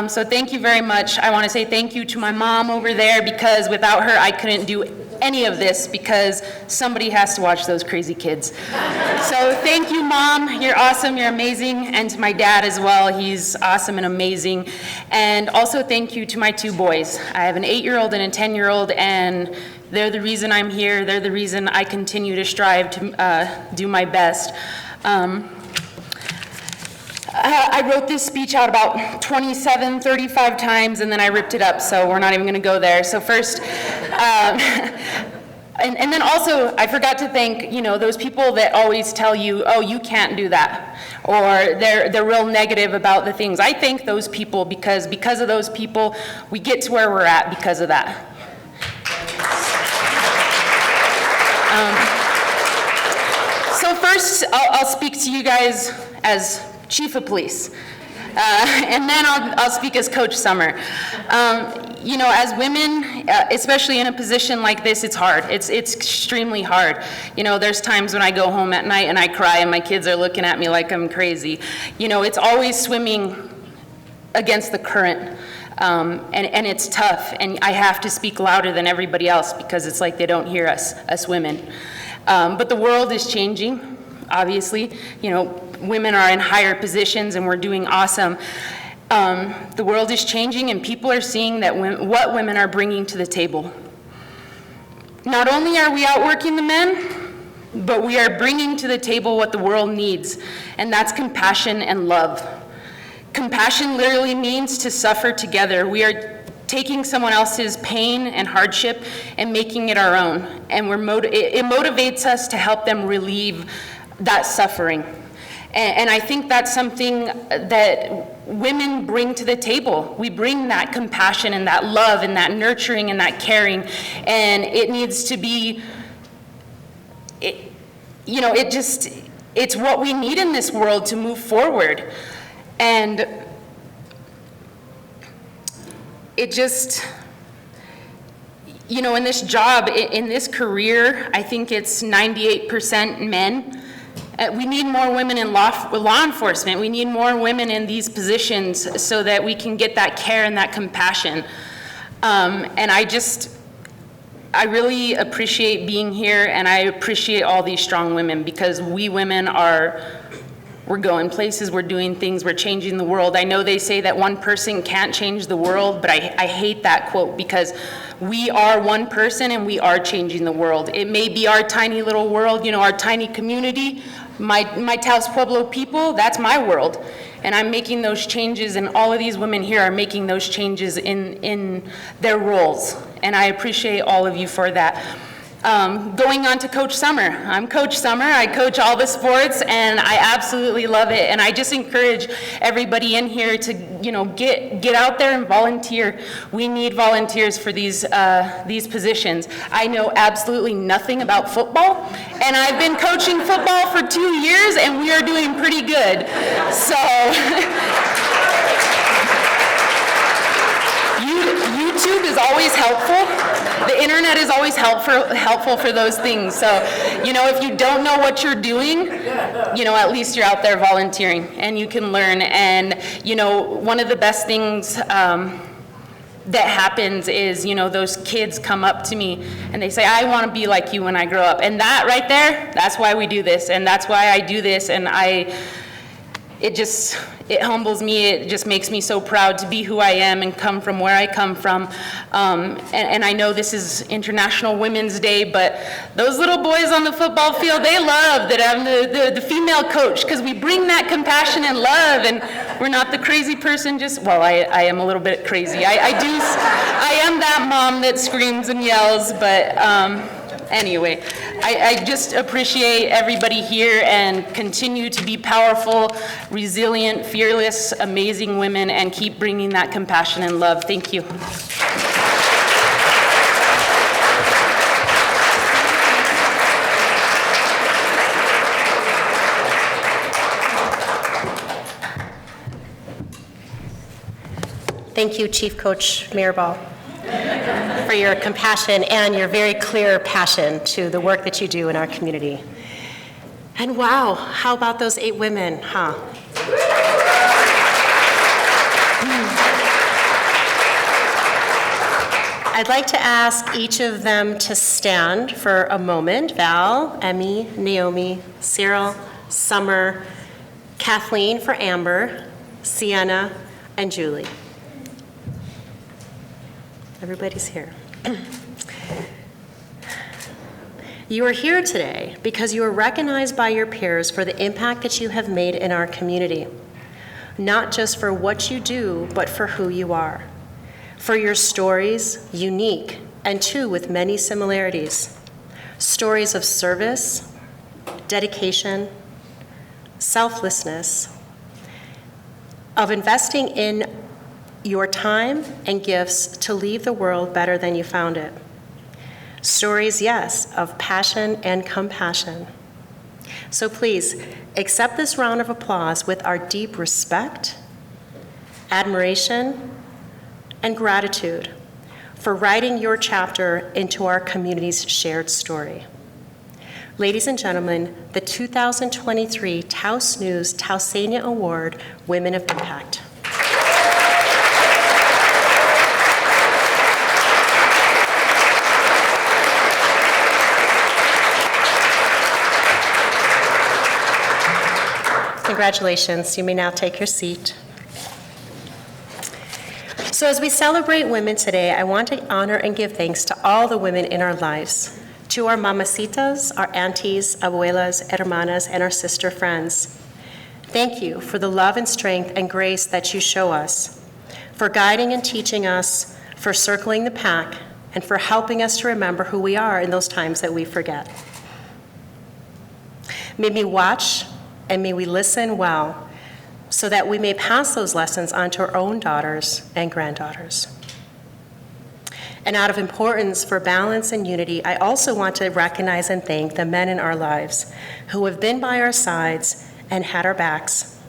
So thank you very much. I want to say thank you to my mom over there, because without her, I couldn't do any of this, because somebody has to watch those crazy kids. So thank you, Mom. You're awesome. You're amazing. And to my dad as well. He's awesome and amazing. And also thank you to my 2 boys. I have an 8-year-old and a 10-year-old, and they're the reason I'm here. They're the reason I continue to strive to do my best. I wrote this speech out about 35 times, and then I ripped it up, so we're not even going to go there. So first, and then also, I forgot to thank, those people that always tell you, oh, you can't do that, or they're real negative about the things. I thank those people because of those people, we get to where we're at because of that. So first, I'll speak to you guys as Chief of Police, and then I'll speak as Coach Summer. As women, especially in a position like this, it's hard. It's extremely hard. There's times when I go home at night and I cry and my kids are looking at me like I'm crazy. It's always swimming against the current, and it's tough, and I have to speak louder than everybody else because it's like they don't hear us women. But the world is changing, obviously. Women are in higher positions and we're doing awesome. The world is changing and people are seeing that what women are bringing to the table. Not only are we outworking the men, but we are bringing to the table what the world needs, and that's compassion and love. Compassion literally means to suffer together. We are taking someone else's pain and hardship and making it our own, and it motivates us to help them relieve that suffering. And I think that's something that women bring to the table. We bring that compassion and that love and that nurturing and that caring, and it needs to be, it's what we need in this world to move forward. And it just, in this job, in this career, I think it's 98% men. We need more women in law enforcement. We need more women in these positions so that we can get that care and that compassion. And I really appreciate being here, and I appreciate all these strong women, because we women are we're going places, we're doing things, we're changing the world. I know they say that one person can't change the world, but I hate that quote, because we are one person and we are changing the world. It may be our tiny little world, you know, our tiny community, my Taos Pueblo people, that's my world. And I'm making those changes, and all of these women here are making those changes in their roles. And I appreciate all of you for that. Going on to Coach Summer. I'm Coach Summer. I coach all the sports, and I absolutely love it. And I just encourage everybody in here to, you know, get out there and volunteer. We need volunteers for these positions. I know absolutely nothing about football, and I've been coaching football for 2 years, and we are doing pretty good. So. YouTube is always helpful. The internet is always helpful for those things. So, you know, if you don't know what you're doing, you know, at least you're out there volunteering and you can learn. And, you know, one of the best things that happens is, you know, those kids come up to me and they say, I want to be like you when I grow up. And that right there, that's why we do this. And that's why I do this. And it humbles me. It just makes me so proud to be who I am and come from where I come from. And I know this is International Women's Day, but those little boys on the football field, they love that I'm the female coach, because we bring that compassion and love, and we're not the crazy person well, I am a little bit crazy. I am that mom that screams and yells, but anyway, I just appreciate everybody here, and continue to be powerful, resilient, fearless, amazing women, and keep bringing that compassion and love. Thank you. Thank you, Chief Coach Mirabal, for your compassion and your very clear passion to the work that you do in our community. And wow, how about those 8 women, huh? I'd like to ask each of them to stand for a moment. Val, Emy, Naomi, Cyril, Summer, Kathleen for Amber, Siena, and Julie. Everybody's here. You are here today because you are recognized by your peers for the impact that you have made in our community, not just for what you do, but for who you are. For your stories, unique, and too with many similarities. Stories of service, dedication, selflessness, of investing in your time and gifts to leave the world better than you found it. Stories, yes, of passion and compassion. So please, accept this round of applause with our deep respect, admiration, and gratitude for writing your chapter into our community's shared story. Ladies and gentlemen, the 2023 Taos News Taoseña Award, Women of Impact. Congratulations. You may now take your seat. So as we celebrate women today, I want to honor and give thanks to all the women in our lives, to our mamacitas, our aunties, abuelas, hermanas, and our sister friends. Thank you for the love and strength and grace that you show us, for guiding and teaching us, for circling the pack, and for helping us to remember who we are in those times that we forget. May we watch and may we listen well, so that we may pass those lessons on to our own daughters and granddaughters. And out of importance for balance and unity, I also want to recognize and thank the men in our lives who have been by our sides and had our backs,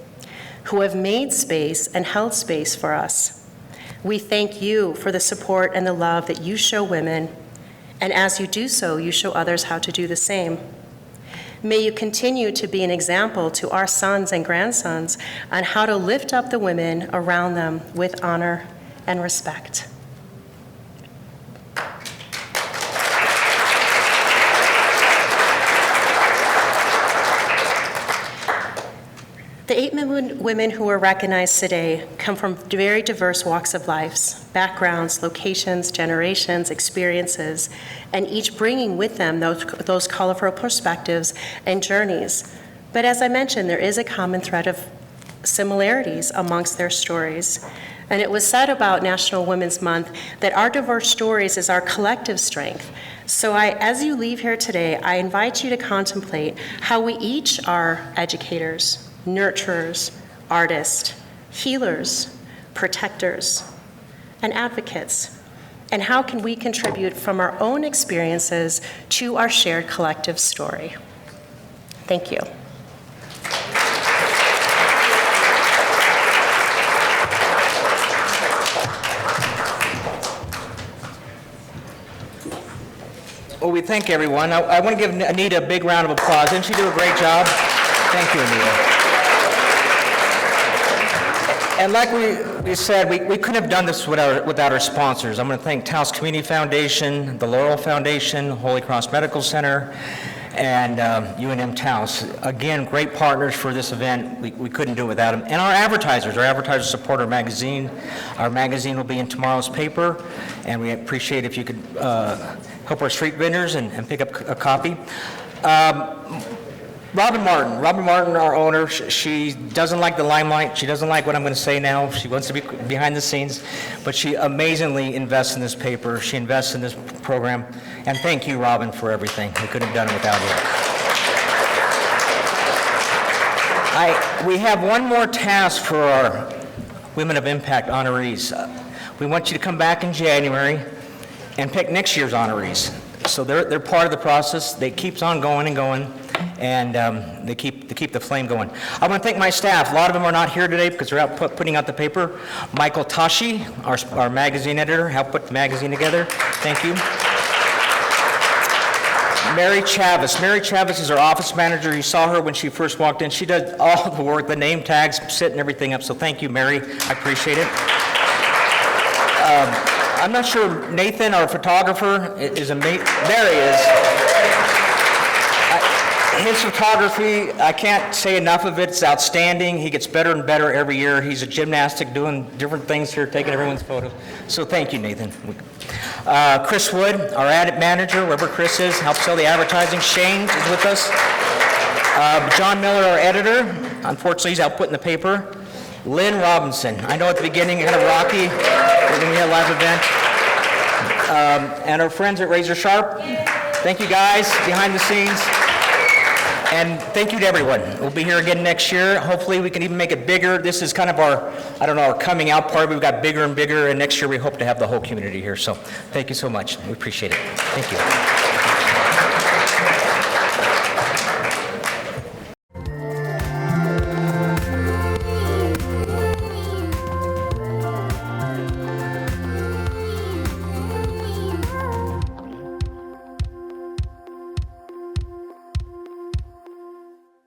who have made space and held space for us. We thank you for the support and the love that you show women, and as you do so, you show others how to do the same. May you continue to be an example to our sons and grandsons on how to lift up the women around them with honor and respect. and women who are recognized today come from very diverse walks of life, backgrounds, locations, generations, experiences, and each bringing with them those colorful perspectives and journeys. But as I mentioned, there is a common thread of similarities amongst their stories. And it was said about National Women's Month that our diverse stories is our collective strength. So as you leave here today, I invite you to contemplate how we each are educators, nurturers, artists, healers, protectors, and advocates. And how can we contribute from our own experiences to our shared collective story? Thank you. Well, we thank everyone. I want to give Anita a big round of applause. Didn't she do a great job? Thank you, Anita. And like we said, we couldn't have done this without our sponsors. I'm going to thank Taos Community Foundation, the Laurel Foundation, Holy Cross Medical Center, and UNM Taos. Again, great partners for this event. We couldn't do it without them. And our advertisers. Our advertisers support our magazine. Our magazine will be in tomorrow's paper, and we appreciate if you could help our street vendors and pick up a copy. Robin Martin, our owner, she doesn't like the limelight. She doesn't like what I'm going to say now. She wants to be behind the scenes, but she amazingly invests in this paper. She invests in this program. And thank you, Robin, for everything. We couldn't have done it without you. We have one more task for our Women of Impact honorees. We want you to come back in January and pick next year's honorees. So they're part of the process. They keeps on going and going, and they keep the flame going. I want to thank my staff. A lot of them are not here today because they're out putting out the paper. Michael Tashi, our magazine editor, helped put the magazine together. Thank you. Mary Chavis. Mary Chavis is our office manager. You saw her when she first walked in. She does all the work, the name tags, setting everything up. So thank you, Mary. I appreciate it. I'm not sure Nathan, our photographer, is amazing. There he is. His photography, I can't say enough of it. It's outstanding. He gets better and better every year. He's a gymnastic doing different things here, taking everyone's photos. So thank you, Nathan. Chris Wood, our ad manager, wherever Chris is, helps sell the advertising. Shane is with us. John Miller, our editor. Unfortunately, he's out putting the paper. Lynn Robinson. I know at the beginning, kind of rocky, but then we had a live event. And our friends at Razor Sharp. Thank you guys behind the scenes. And thank you to everyone. We'll be here again next year. Hopefully we can even make it bigger. This is kind of our coming out party. We've got bigger and bigger, and next year we hope to have the whole community here. So thank you so much. We appreciate it. Thank you.